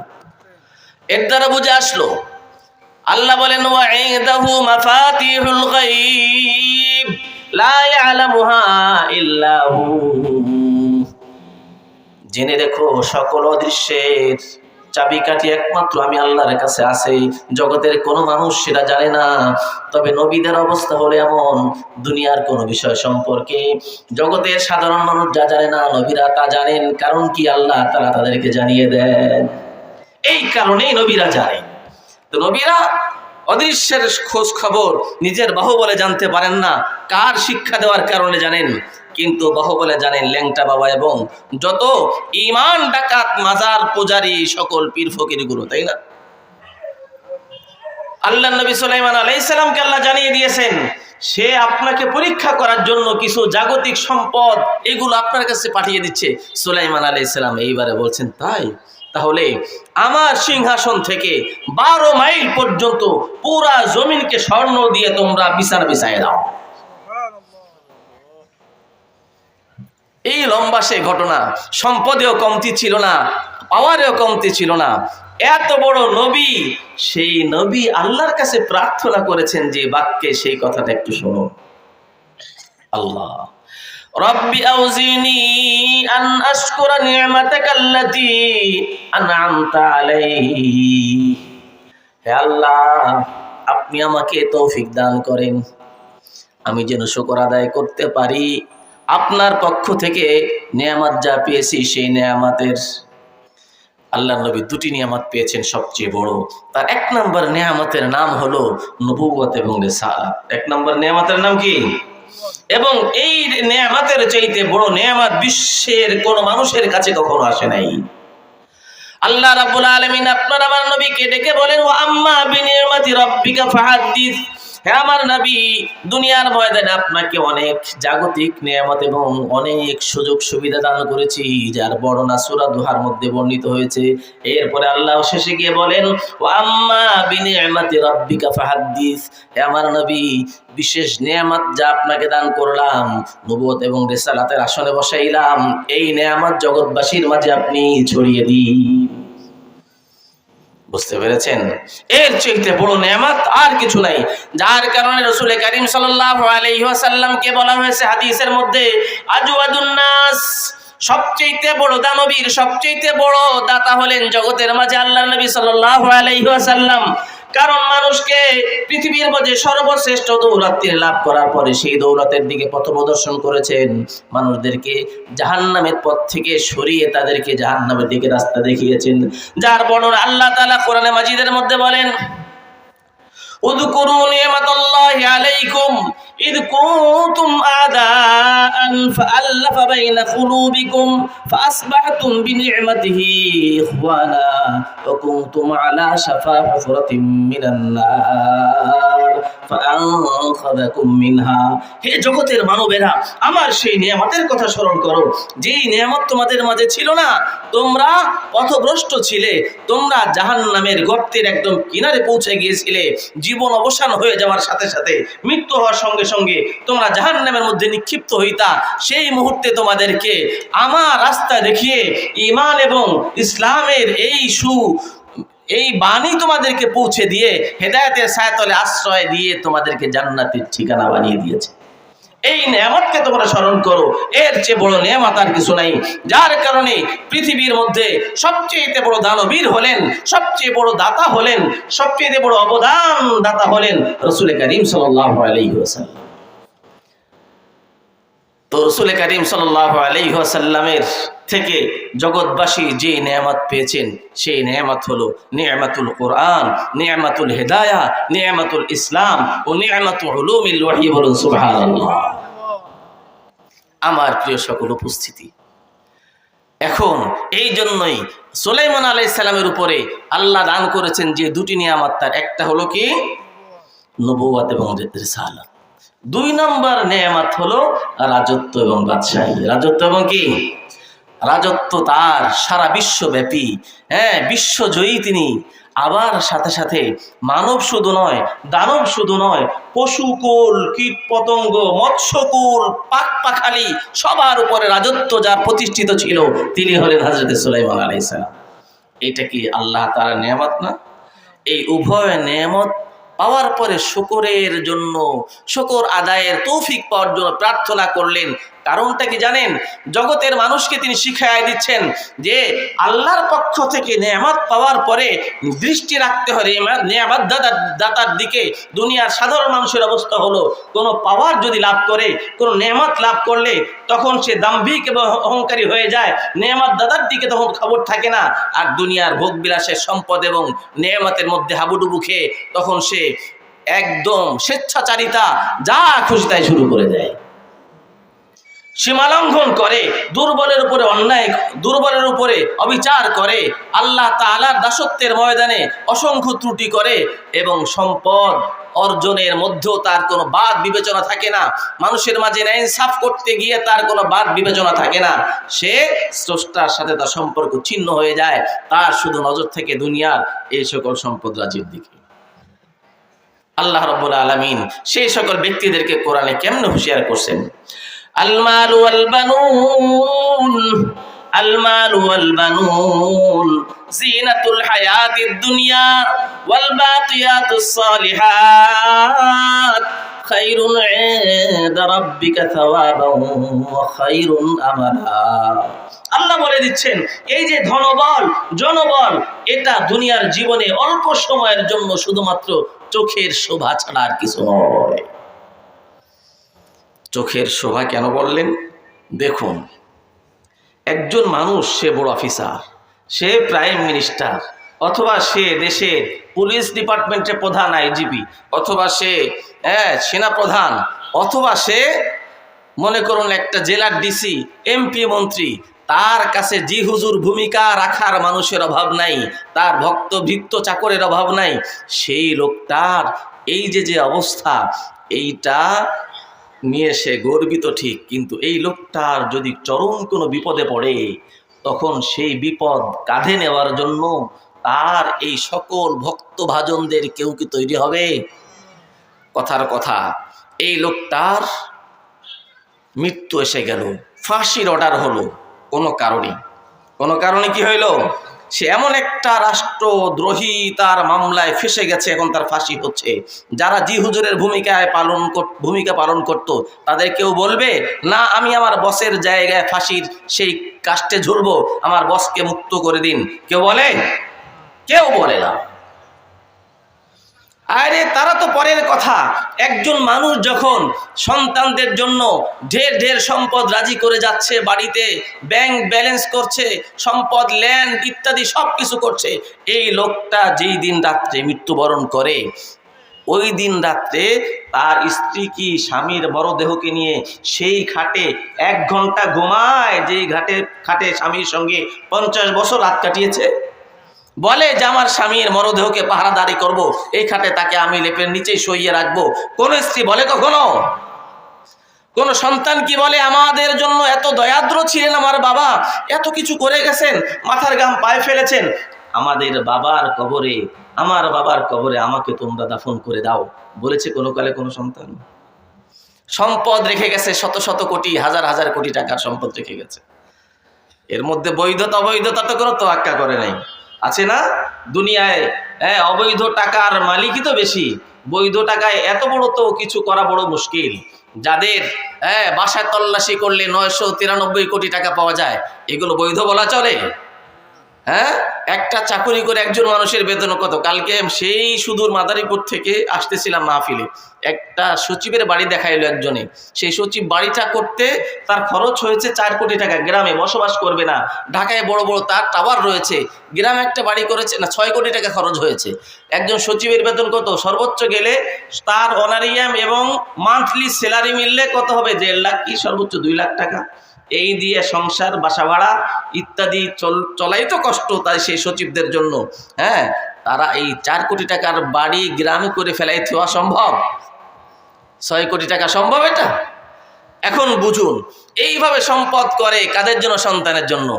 এর দ্বারা বুঝে আসলো আল্লাহ বলেন, ওয়া ইনদাহু মাফাতিহুল গায়ব লা ইয়ালামুহা ইল্লা হু। জেনে দেখো, সকল অদৃশ্যের চাবিকাঠি একমাত্র আমি আল্লাহর কাছে আছে, জগতের কোনো মানুষ সেটা জানে না। তবে নবীদের অবস্থা হলো এমন, দুনিয়ার কোনো বিষয় সম্পর্কে জগতের সাধারণ মানুষ যা জানে না, নবীরা তা জানেন। কারণ কি? আল্লাহ তাআলা তাদেরকে জানিয়ে দেন, এই কারণেই নবীরা জানেন। তো নবীরা অদৃশ্যের খোঁজ খবর নিজের বাহুবলে জানতে পারেন না, কার শিক্ষা দেওয়ার কারণে জানেন, কিন্তু বাহুবলে জানেন ল্যাংটা বাবা এবং যত ঈমান ডাকাত মাজার পূজারী সকল পীর ফকির গুলো, তাই না? আল্লাহ নবী সুলাইমান আলাইহিস সালামকে আল্লাহ জানিয়ে দিয়েছেন, সে আপনাকে পরীক্ষা করার জন্য কিছু জাগতিক সম্পদ এগুলো আপনার কাছে পাঠিয়ে দিচ্ছে। সুলাইমান আলাইহিস সালাম এইবারে বলছেন, তাই? তাহলে আমার সিংহাসন থেকে 12 মাইল পর্যন্ত পুরা জমিনকে স্বর্ণ দিয়ে তোমরা বিছানা বিছায় দাও। এই লম্বা সে ঘটনা, সম্পদেও কমতি ছিল না, পাওয়ারেও কমতি ছিল না। এত বড় নবী, সেই নবী আল্লাহর কাছে প্রার্থনা করেছেন যে বাক্যে, সেই কথাটা একটু শোনো। আল্লাহ রব্বি আউজিনি আন আশকুরা নি'মাতাকাল্লাতী আন'আমতা আলাইহি। হে আল্লাহ, আপনি আমাকে তৌফিক দান করেন, আমি যেন শুকর আদায় করতে পারি আপনার পক্ষ থেকে নেয়ামত যা পেয়েছি সেই নেয়ামতের। আল্লাহর নবী দুটি নিয়ামত পেয়েছেন সবচেয়ে বড়। তার এক নম্বর নিয়ামতের নাম হলো নবুয়ত এবং রিসালাত। এক নম্বর নিয়ামতের নাম কি? এবং এই নিয়ামতের চাইতে বড় নিয়ামত বিশ্বের কোন মানুষের কাছে কখনো আসে নাই। আল্লাহ রাব্বুল আলামিন আপনার আমার নবীকে ডেকে বলেন, ওয়া আম্মা বিনিয়ামাতি রাব্বিকা ফাহাদ্দিস। হে আমার নবী, দুনিয়ার ময়দানে আপনাকে অনেক জাগতিক নিয়ামত এবং অনেক সুযোগ সুবিধা দান করেছি, যার বর্ণনা সূরা দুহার মধ্যে বর্ণিত হয়েছে। এরপরে আল্লাহ শেষে গিয়ে বলেন, ওয়া আম্মা বিনিয়ামাতি রাব্বিকা ফাহাদ্দিস। হে আমার নবী, বিশেষ নিয়ামত যা আপনাকে দান করলাম, নবুয়ত এবং রিসালাতের আসনে বসাইলাম, এই নিয়ামত জগৎবাসীর মাঝে আপনি ছড়িয়ে দিন। বুঝতে পেরেছেন? এর চাইতে বড় নেয়ামত আর কিছু নাই, যার কারণে রাসূল কারীম সাল্লাল্লাহু আলাইহি ওয়াসাল্লামকে বলা হয়েছে হাদিসের মধ্যে, আজওয়াদুন নাস, সবচেয়ে বড় দানবীর সবচেয়ে বড় দাতা হলেন জগতের মাঝে আল্লাহর নবী সাল্লাল্লাহু আলাইহি ওয়াসাল্লাম। কারণ মানুষকে পৃথিবীর মধ্যে সর্বশ্রেষ্ঠ দৌলত লাভ করার পরে সেই দৌলতের দিকে পথ প্রদর্শন করেছেন, মানুষদেরকে জাহান্নামের পথ থেকে সরিয়ে তাদেরকে জাহান্নামের দিকে রাস্তা দেখিয়েছেন। যার বর্ণনা আল্লাহ তাআলা কোরআনে মাজিদের মধ্যে বলেন, উযকুরু নি'মাতাল্লাহি আলাইকুম ইদ কুনতুম আদাআন ফাআল্লাফা বাইনা কুলুবিকুম ফাআসবাহতুম বিনি'মাতিহি ইখওয়ানা ওয়া কুনতুম আলা শাফা হুফরাতিন মিনান নার ফাআনখাযাকুম মিনহা। হে জগতের মানবেরা, আমার সেই নিয়ামতের কথা স্মরণ করো, যেই নিয়ামত তোমাদের মাঝে ছিল না, তোমরা পথভ্রষ্ট ছিলে, তোমরা জাহান্নামের গর্তের একদম কিনারে পৌঁছে গিয়েছিলে, জীবন অবসান হয়ে যাওয়ার সাথে সাথে, মৃত্যু হওয়ার সঙ্গে সঙ্গে তোমরা জাহান্নামের মধ্যে নিক্ষিপ্ত হইতা। সেই মুহূর্তে তোমাদেরকে আমার রাস্তা দেখিয়ে ঈমান এবং ইসলামের এই বাণী তোমাদেরকে পৌঁছে দিয়ে হেদায়েতের ছায়াতলে আশ্রয় দিয়ে তোমাদেরকে জান্নাতের ঠিকানা বানিয়ে দিয়েছে। এই নিয়ামতকে তোমরা স্মরণ করো, এর চেয়ে বড় নিয়ামত আর কিছু নাই। যার কারণে পৃথিবীর মধ্যে সবচেয়ে বড় দানবীর হলেন, সবচেয়ে বড় দাতা হলেন, সবচেয়ে বড় অবদান দাতা হলেন রাসূল কারীম সাল্লাল্লাহু আলাইহি ওয়াসাল্লাম। তো রাসূল কারীম সাল্লাল্লাহু আলাইহি ওয়াসাল্লামের থেকে জগৎবাসী যে নিয়ামত পেয়েছেন সেই নিয়ামত হলো নিয়ামতুল কোরআন, নিয়ামতুল হিদায়াহ, নিয়ামতুল ইসলাম ও নিয়ামতুল উলুমিল ওয়াহী। বলুন সুবহানাল্লাহ। আমার প্রিয় সকল উপস্থিতি, এখন এই জন্যই সুলাইমান আলাইহিস সালামের উপরে আল্লাহ দান করেছেন যে দুটি নিয়ামত, তার একটা হলো কি নবুয়ত এবং রিসালাত, দুই নম্বর নিয়ামত হলো রাজত্ব এবং বাদশাহী। রাজত্ব এবং কি? রাজত্ব তার সারা বিশ্বব্যাপী, বিশ্বজয়ী তিনি। আবার সাথে সাথে মানব শুধু নয়, দানব শুধু নয়, পশুকুল, কীট পতঙ্গ, মৎস্যকুল, পাক পাখালি সবার উপরে রাজত্ব যার প্রতিষ্ঠিত ছিল তিনি হলেন হযরত সুলাইমান আলাইহিস সালাম। এটা কি আল্লাহ তাআলার নিয়ামত না? এই উভয় নিয়ামত পাওয়ার পরে শুকরের জন্য, শুকর আদায়ের তৌফিক পাওয়ার জন্য প্রার্থনা করলেন। কারণটা কি জানেন? জগতের মানুষকে তিনি শিখাইয়া দিচ্ছেন যে আল্লাহর পক্ষ থেকে নেয়ামত পাওয়ার পরে দৃষ্টি রাখতে হয় নেয়ামত দাতার দিকে। দুনিয়ার সাধারণ মানুষের অবস্থা হলো, কোনো পাওয়ার যদি লাভ করে, কোনো নেয়ামত লাভ করলে তখন সে দাম্ভিক এবং অহংকারী হয়ে যায়, নেয়ামত দাতার দিকে তখন খবর থাকে না। আর দুনিয়ার ভোগ বিলাসের সম্পদ এবং নেয়ামতের মধ্যে হাবুডুবু খেয়ে তখন সে একদম স্বেচ্ছাচারিতা, যা খুশি তাই শুরু করে দেয়, সীমালঙ্ঘন করে, দুর্বলের উপরে অন্যায়, দুর্বলের উপরে অবিচার করে, আল্লাহ তাআলার দাসত্বের ময়দানে অসংখ্য ত্রুটি করে এবং সম্পদ অর্জনের মধ্যেও তার কোনো বাদ বিবেচনা থাকে না। মানুষের মাঝে ইনসাফ করতে গিয়ে তার কোনো বাদ বিবেচনা থাকে না। সে স্রষ্টার সাথে তার সম্পর্ক ছিন্ন হয়ে যায়, তার শুধু নজর থেকে দুনিয়ার এই সকল সম্পদ রাজির দিকে। আল্লাহ রাব্বুল আলামিন সেই সকল ব্যক্তিদেরকে কোরআনে কেমনে হুঁশিয়ার করছেন? المال والبنون المال والبنون زينة الحياة الدنيا والباقيات الصالحات খায়রুন ইনদা রাব্বিকা সাওয়াবান ওয়া খায়রুন আমালা। আল্লাহ বলে দিচ্ছেন এই যে ধনবল জনবল এটা দুনিয়ার জীবনে অল্প সময়ের জন্য শুধুমাত্র চোখের শোভা ছাড়া আর কিছু নয়। চোখের শোভা কেন বললেন? দেখুন, একজন মানুষ, সে বড় অফিসার, সে প্রাইম মিনিস্টার, অথবা সে দেশের পুলিশ ডিপার্টমেন্টের প্রধান আইজিপি, অথবা সে সেনা প্রধান, অথবা সে মনে করুন একটা জেলার ডিসি, এমপি, মন্ত্রী, তার কাছে জি হুজুর ভূমিকা রাখার মানুষের অভাব নাই, তার ভক্ত ভৃত্য চাকরের অভাব নাই। সেই লোকটার এই যে অবস্থা, এইটা নিয়ে সে গর্বিত ঠিক, কিন্তু এই লোকটার যদি চরম কোনো বিপদে পড়ে, তখন সেই বিপদ কাঁধে নেওয়ার জন্য তার এই সকল ভক্তভাজনদের কেউ কি তৈরি হবে? কথার কথা, এই লোকটার মৃত্যু এসে গেল, ফাঁসির অর্ডার হলো, কোনো কারণে কি হইল? সে এমন একটা রাষ্ট্রদ্রোহী তার মামলায় ফেসে গেছে, এখন তার ফাঁসি হচ্ছে। যারা জি হুজুরের ভূমিকা পালন করত, তাদের কেউ বলবে না আমি আমার বসের জায়গায় ফাঁসির সেই কাস্টে ঝুলবো, আমার বসকে মুক্ত করে দিন? কেউ বলে? কেউ বলে না। আরে তারা তো পরের কথা। একজন মানুষ যখন সন্তানদের জন্য ঢের সম্পদ রাজি করে যাচ্ছে, বাড়িতে ব্যাংক ব্যালেন্স করছে, সম্পদ ল্যান্ড ইত্যাদি সব কিছু করছে, এই লোকটা যেই দিন রাত্রে মৃত্যুবরণ করে, ওই দিন রাত্রে তার স্ত্রী কি স্বামীর মরদেহকে নিয়ে সেই খাটে 1 ঘন্টা ঘুমায়, যেই খাটে স্বামীর সঙ্গে 50 বছর রাত কাটিয়েছে? বলে যে আমার স্বামীর মরদেহকে পাহারাদারি করব, এই খাটে তাকে আমি লেপের নিচেই শুইয়ে রাখবো? কোন স্ত্রী বলে কখনো? কোন সন্তান কি বলে আমাদের জন্য এত দয়াদ্র ছিলেন আমার বাবা, এত কিছু করে গেছেন, মাথার ঘাম পায়ে ফেলেছেন, আমার বাবার কবরে আমাকে তোমরা দাফন করে দাও? বলেছে কোনো কালে কোনো সন্তান? সম্পদ রেখে গেছে, শত কোটি, হাজার কোটি টাকার সম্পদ রেখে গেছে। এর মধ্যে বৈধতা অবৈধতা তো কোনো তোয়াক্কা করে নাই, আছে না? দুনিয়ায় অবৈধ টাকার মালিকই তো বেশি, বৈধ টাকায় এত বড় তো কিছু করা বড় মুশকিল। যাদের বাসায় তল্লাশি করলে 993 কোটি টাকা পাওয়া যায়, এগুলো বৈধ বলা চলে? একটা চাকুরি করে একজন মানুষের বেতন কত? কালকে সেই সুদূর মাদারীপুর থেকে আসতেছিলাম মাহফিলে, একটা সচিবের বাড়ি দেখাইলো একজনে। সেই সচিব বাড়িটা করতে তার খরচ হয়েছে 4 কোটি টাকা। গ্রামে বসবাস করবে না, ঢাকায় বড় তার টাওয়ার রয়েছে, গ্রামে একটা বাড়ি করেছে না, 6 কোটি টাকা খরচ হয়েছে। একজন সচিবের বেতন কত? সর্বোচ্চ গেলে তার অনারিয়াম এবং মান্থলি স্যালারি মিললে কত হবে? 1.5 লাখ কি সর্বোচ্চ 2 লাখ টাকা। এই দিয়ে সংসার, বাসা ভাড়া ইত্যাদি চলাই তো কষ্ট তাই সেই সচিবদের জন্য। তারা এই 4 কোটি টাকার বাড়ি গ্রামে করে ফেলাই দেওয়া সম্ভব? 6 কোটি টাকা সম্ভব এটা? এখন বুঝুন, এইভাবে সম্পদ করে কাদের জন্য? সন্তানের জন্য।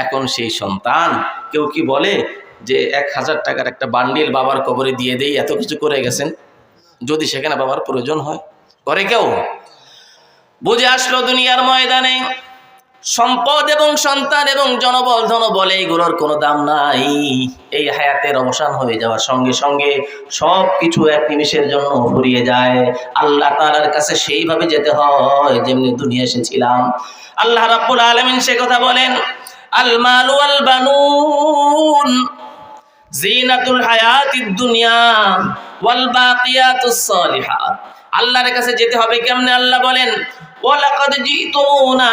এখন সেই সন্তান কেউ কি বলে যে 1000 টাকার একটা বান্ডিল বাবার কবরে দিয়ে দেই, এত কিছু করে গেছেন, যদি সেখানে বাবার প্রয়োজন হয়? করে কেউ? বুঝে আসলো দুনিয়ার ময়দানে সম্পদ এবং সন্তান এবং জনবল ধনবল এইগুলোর কোনো দাম নাই। এই হায়াতের অবসান হয়ে যাওয়ার সঙ্গে সঙ্গে সব কিছু এক নিমিষের জন্য ফুরিয়ে যায়। আল্লাহ তাআলার কাছে সেইভাবে যেতে হয় যেমনি দুনিয়া এসেছিলাম। আল্লাহ রাব্বুল আলামিন সে কথা বলেন, আল মাল ওয়াল বানুন জিনাতুল হায়াতিদ দুনিয়া ওয়াল বাকিয়াতুস সালিহাত। আল্লাহর কাছে যেতে হবে কেমনে? আল্লাহ বলেন, ওয়ালাকাদ জিতুনা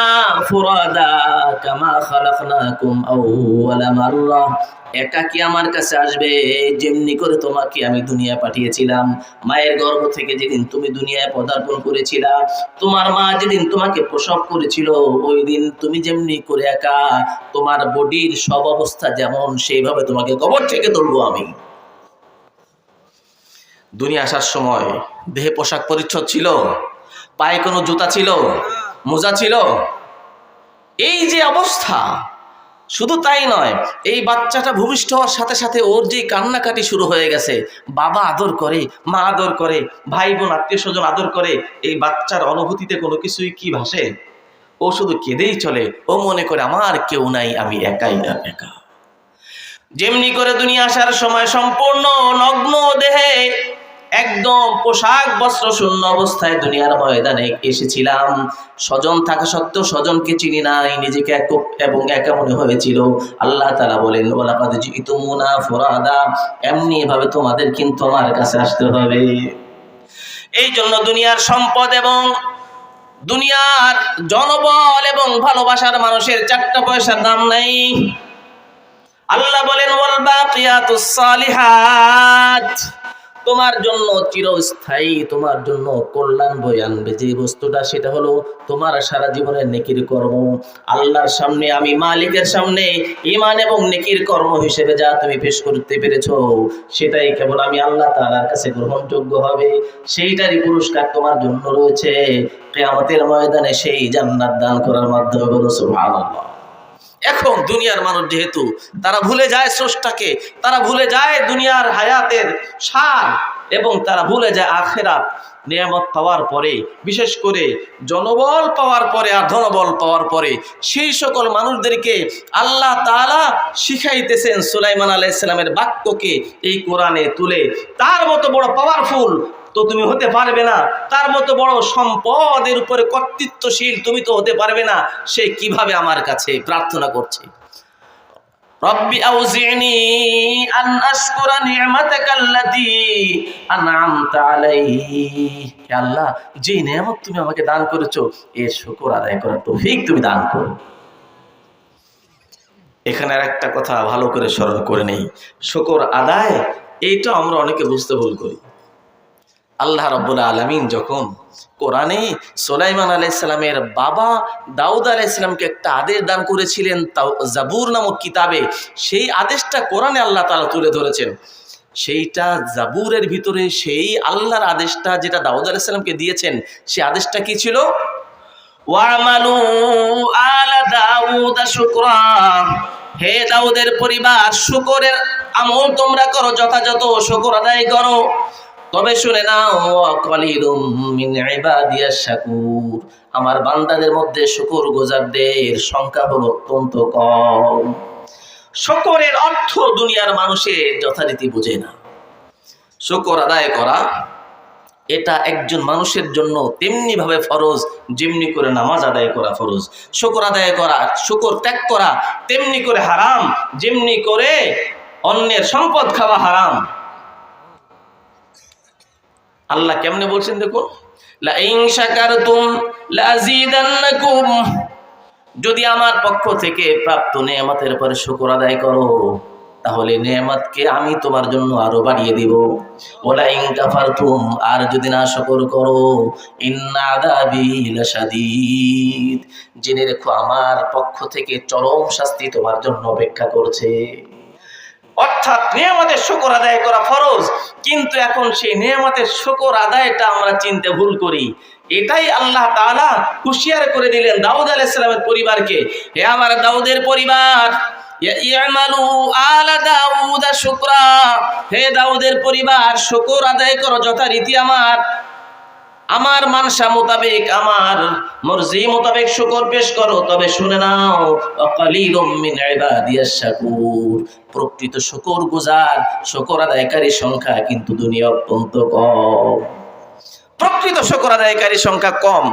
ফুরাদা কামা খালাকনাকুম আউওয়ালা মাররা। একাকী আমার কাছে আসবে যেমনি করে তোমাকে আমি দুনিয়া পাঠিয়েছিলাম। মায়ের গর্ভ থেকে যেদিন তুমি দুনিয়ায় পদার্পণ করেছিলা, তোমার মা যেদিন তোমাকে প্রসব করেছিল, ওই দিন তুমি যেমনি করে একা, তোমার বডির সব অবস্থা যেমন, সেইভাবে তোমাকে কবর থেকে তুলবো আমি। দুনিয়া আসার সময় দেহে পোশাক পরিচ্ছদ ছিল? পায়ে কোনো জুতা ছিল? মোজা ছিল? এই যে অবস্থা, শুধু তাই নয়, এই বাচ্চাটা ভূমিষ্ঠ হওয়ার সাথে সাথে ওর যে কান্নাকাটি শুরু হয়ে গেছে, বাবা আদর করে, মা আদর করে, ভাই বোন আত্মীয় স্বজন আদর করে, এই বাচ্চার অনুভূতিতে কোনো কিছুই কি ভাসে? ও শুধু কেঁদেই চলে, ও মনে করে আমার কেউ নাই, আমি একাই একা। যেমনি করে দুনিয়া আসার সময় সম্পূর্ণ নগ্ন দেহে একদম পোশাক বস্ত্র শূন্য অবস্থায় দুনিয়ার ময়দানে এসেছিলাম। স্বজন থাকা সত্ত্বেও স্বজনকে চিনি নাই, নিজেকে একক এবং একা মনে হয়েছিল। আল্লাহ তাআলা বলেন, ওয়ালাকাদ জিতুমুনা ফুরাদা, এমনি ভাবে তোমাদের কিন্তু আমার কাছে আসতে হবে। এই জন্য দুনিয়ার সম্পদ এবং দুনিয়ার জনবল এবং ভালোবাসার মানুষের 4টা পয়সার দাম নাই। আল্লাহ বলেন, ওয়াল বাকিয়াতুস সালিহাত, তোমার জন্য চিরস্থায়ী, তোমার জন্য কল্যাণ বয়ে আনবে যে বস্তুটা, সেটা হলো তোমার সারা জীবনের নেকির কর্ম। আল্লাহর সামনে, আমি মালিকের সামনে ঈমান এবং নেকির কর্ম হিসেবে যা তুমি পেশ করতে পেরেছো, সেটাই কেবল আমি আল্লাহ তাআলার কাছে গ্রহণযোগ্য হবে। সেইটারই পুরস্কার তোমার জন্য রয়েছে কিয়ামতের ময়দানে, সেই জান্নাত দান করার মাধ্যমে। বলো সুবহানাল্লাহ। এখন দুনিয়ার মানুষ যেহেতু তারা ভুলে যায় স্রষ্টাকে, তারা ভুলে যায় দুনিয়ার হায়াতের সার, এবং তারা ভুলে যায় আখিরাত। নিয়ামত পাওয়ার পরে, বিশেষ করে জনবল পাওয়ার পরে আর ধনবল পাওয়ার পরে, সেই সকল মানুষদেরকে আল্লাহ তাআলা শিখাইতেছেন সুলাইমান আলাইহিস সালামের বাক্যকে এই কোরআনে তুলে। তার মতো বড় পাওয়ারফুল তো তুমি হতে পারবে না, তার মতো বড় সম্পদের উপরে কর্তৃত্বশীল তুমি তো হতে পারবে না। সে কিভাবে আমার কাছে প্রার্থনা করছে, রব্বি আউজি'নি আন আশকুরা নি'মাতাকাল্লাতী আন'আমতা আলাইহি, হে আল্লাহ, যে নেয়ামত তুমি আমাকে দান করেছো এর শুকর আদায় করার তৌফিক তুমি দান করো। এখানে আর একটা কথা ভালো করে স্মরণ করে নেই, শুকর আদায় এইটা আমরা অনেকে বুঝতে ভুল করি। আল্লাহ রাব্বুল আলামিন যখন কোরআনে সুলাইমান আলাইহিস সালামের বাবা দাউদ আলাইহিস সালামকে একটা আদেশ দান করেছিলেন জাবুর নামক কিতাবে, সেই আদেশটা কোরআনে আল্লাহ তাআলা তুলে ধরেছেন। সেইটা জাবুরের ভিতরে সেই আল্লাহর আদেশটা যেটা দাউদ আলাইহিস সালামকে দিয়েছেন, সেই আদেশটা কি ছিল? ওয়া'মালু আলা দাউদা শুকরা, হে দাউদের পরিবার, শুকরের আমল তোমরা করো, যথাযথ শুকর আদায় করো। তবে শুনে নাও, ওয়াকালিলুম মিন ইবাদিয়াশ শাকুর, আমার বান্দাদের মধ্যে শুকরগুজারদের সংখ্যা হলো অত্যন্ত কম। শুকরের অর্থ দুনিয়ার মানুষের যথারীতি বোঝে না। শুকর আদায় করা এটা একজন মানুষের জন্য তেমনি ভাবে ফরজ যেমনি করে নামাজ আদায় করা ফরজ। শুকর আদায় করা, শুকর ত্যাগ করা তেমনি করে হারাম যেমনি করে অন্যের সম্পদ খাওয়া হারাম। আল্লাহ কেমনে বলছেন দেখুন, লা ইন শাকারতুম লাযীদান্নাকুম, যদি আমার পক্ষ থেকে প্রাপ্ত নেয়ামতের পরে শুকর আদায় করো তাহলে নেয়ামতকে আমি তোমার জন্য আরো বাড়িয়ে দিব। ওয়ালা ইন কাফারতুম, আর যদি না শুকর করো, ইন্না আযাবি লাশাদীদ, জেনে রেখো আমার পক্ষ থেকে চরম শাস্তি তোমার জন্য অপেক্ষা করছে। অর্থাৎ নিয়ামতের শুকর আদায় করা ফরজ, কিন্তু এখন সেই নিয়ামতের শুকর আদায়টা আমরা চিনতে ভুল করি। এটাই আল্লাহ তাআলা হুঁশিয়ার করে দিলেন দাউদ আলাইহিস সালামের পরিবারকে, হে আমার দাউদের পরিবার, ইয়া'মালু আলা দাউদা শুকরা, হে দাউদের পরিবার, শুকর আদায় করো যথারীতি আমার মানসা মোতাবেক, আমার মর্জি মোতাবেক শুকর পেশ করো। তবে শুনে নাও, ওয়াকালিলুম মিন ইবাদিয়াশ শাকুর, প্রকৃত শুকর গুজার, শুকর আদায়কারী সংখ্যা কিন্তু দুনিয়া অত্যন্ত কম। প্রকৃত শুকর আদায়কারী সংখ্যা কম।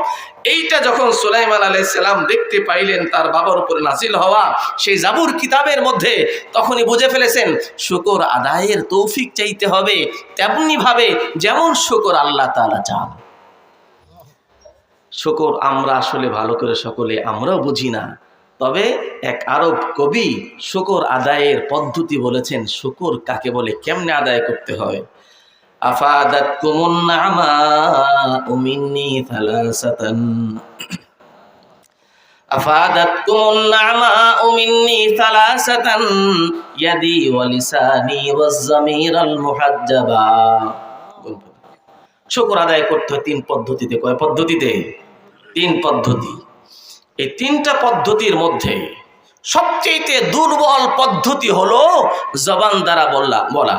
এইটা যখন সুলাইমান আলাইহিস সালাম দেখতে পাইলেন তার বাবার উপরে নাজিল হওয়া সেই জাবুর কিতাবের মধ্যে, তখনই বুঝে ফেলেছেন শুকর আদায়ের তৌফিক চাইতে হবে তেমনি ভাবে যেমন শুকর আল্লাহ তাআলা চান। শুকর আমরা আসলে ভালো করে সকলে আমরাও বুঝি না, তবে এক আরব কবি শুকর আদায়ের পদ্ধতি বলেছেন, শুকর কাকে বলে, কেমনে আদায় করতে হয়। আফাদাতকুমুন না'মাউ মিন্নি থালাসাতান, আফাদাতকুমুন না'মাউ মিন্নি থালাসাতান, ইয়াদি ওয়া লিসানি ওয়াজ যামিরাল মুহাজ্জাবা। শুকর আদায় করতে হয় 3 পদ্ধতিতে। কয় পদ্ধতিতে? 3 পদ্ধতি। এই 3টা পদ্ধতির মধ্যে সবচেয়ে দুর্বল পদ্ধতি হলো জবান দ্বারা বলা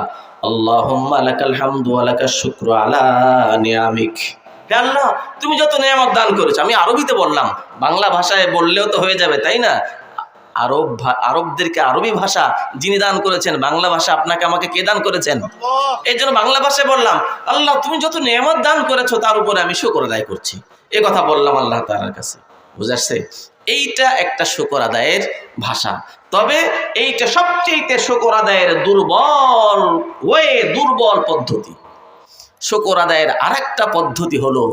আল্লাহুম্মা লাকাল হামদু ওয়া লাকাশ শুকরু আলা নিয়ামিক। হে আল্লাহ, তুমি যত নিয়ামত দান করেছো, আমি আরবিতে বললাম, বাংলা ভাষায় বললেও তো হয়ে যাবে তাই না? আরবদেরকে আরবি ভাষা যিনি দান করেছেন, বাংলা ভাষা আপনাকে আমাকে কে দান করেছেন? এই জন্য বাংলা ভাষায় বললাম, আল্লাহ তুমি যত নিয়ামত দান করেছো তার উপরে আমি শুকর আদায় করছি, এ কথা বললাম আল্লাহ তাআলার কাছে। বুঝাচ্ছে? এইটা একটা শুকর আদায়ের ভাষা। তবে এইটা সবচেয়ে শুকর আদায়ের দুর্বল পদ্ধতি। শুকর আদায়ের আরেকটা পদ্ধতি হলো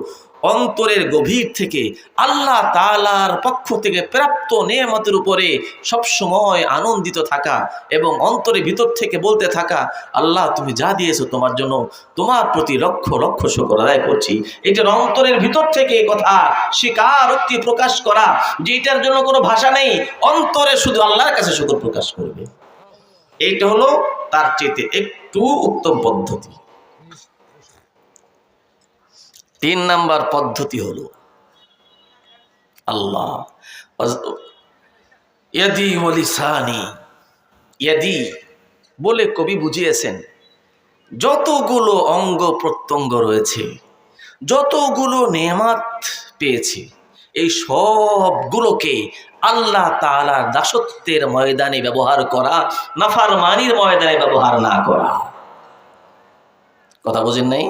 অন্তরের গভীর থেকে আল্লাহ তাআলার পক্ষ থেকে প্রাপ্ত নেয়ামতের উপরে সবসময় আনন্দিত থাকা এবং অন্তরের ভিতর থেকে বলতে থাকা, আল্লাহ তুমি যা দিয়েছো তোমার জন্য, তোমার প্রতি লক্ষ লক্ষ শুকর আদায় করছি। এটার অন্তরের ভিতর থেকে এই কথা স্বীকারোক্তি প্রকাশ করা, যে এটার জন্য কোনো ভাষা নেই, অন্তরে শুধু আল্লাহর কাছে শুকর প্রকাশ করবে। এইটা হলো তার চেয়ে একটু উত্তম পদ্ধতি। 3 নাম্বার পদ্ধতি হলো আল্লাহ ইয়াদি ওয়ালিসানি। ইয়াদি বলে কবি বুঝিয়েছেন, যতগুলো অঙ্গ প্রত্যঙ্গ রয়েছে, যতগুলো নেয়ামত পেয়েছি, এই সবগুলোকে আল্লাহ তাআলার দাসত্বের ময়দানে ব্যবহার করা, নাফরমানির ময়দানে ব্যবহার না করা। কথা বুঝেন নাই?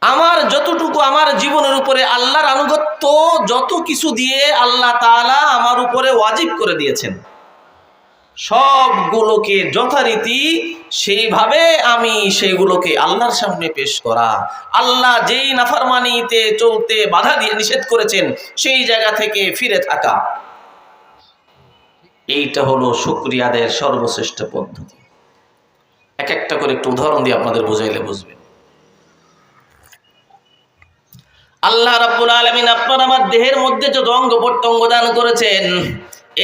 আমার যতটুকু আমার জীবনের উপরে আল্লাহর আনুগত্য যত কিছু দিয়ে আল্লাহ তাআলা আমার উপরে ওয়াজিব করে দিয়েছেন, সবগুলোকে যথারীতি সেইভাবে আমি সেগুলোকে আল্লাহর সামনে পেশ করা, আল্লাহ যেই নাফরমানিতে চলতে বাধা দিয়ে নিষেধ করেছেন সেই জায়গা থেকে ফিরে থাকা, এইটা হলো শুকরিয়া আদায়ের সর্বশ্রেষ্ঠ পদ্ধতি। এক একটা করে একটু উদাহরণ দিয়ে আপনাদের বুঝাইলে বুঝবেন। আল্লাহ রাব্বুল আলামিন আপনার আমার দেহের মধ্যে যত অঙ্গ প্রত্যঙ্গ দান করেছেন,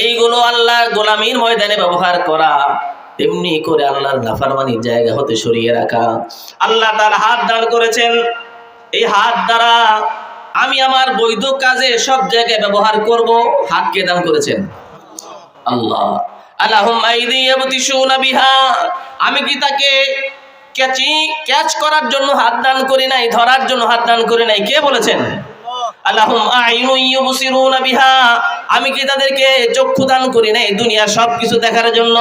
এইগুলো আল্লাহর গোলামীর ময়দানে ব্যবহার করা, তেমনি করে আল্লাহর নাফরমানির জায়গা হতে সরিয়ে রাখা। আল্লাহ তাআলা হাত দান করেছেন, এই হাত দ্বারা আমি আমার বৈধ কাজে সব জায়গায় ব্যবহার করব। হাত কে দান করেছেন? আল্লাহ। আলাহুম আইদি ইয়াবতিশুনা বিহা, আমি কি তাকে ক্যাচ করার জন্য হাত দান করি নাই, ধরার জন্য হাত দান করি নাই? কে বলেছেন? আলাহুম আইনু ইউবসিরুনা বিহা, আমি কি তাদেরকে চক্ষু দান করি নাই দুনিয়ার সবকিছু দেখার জন্য?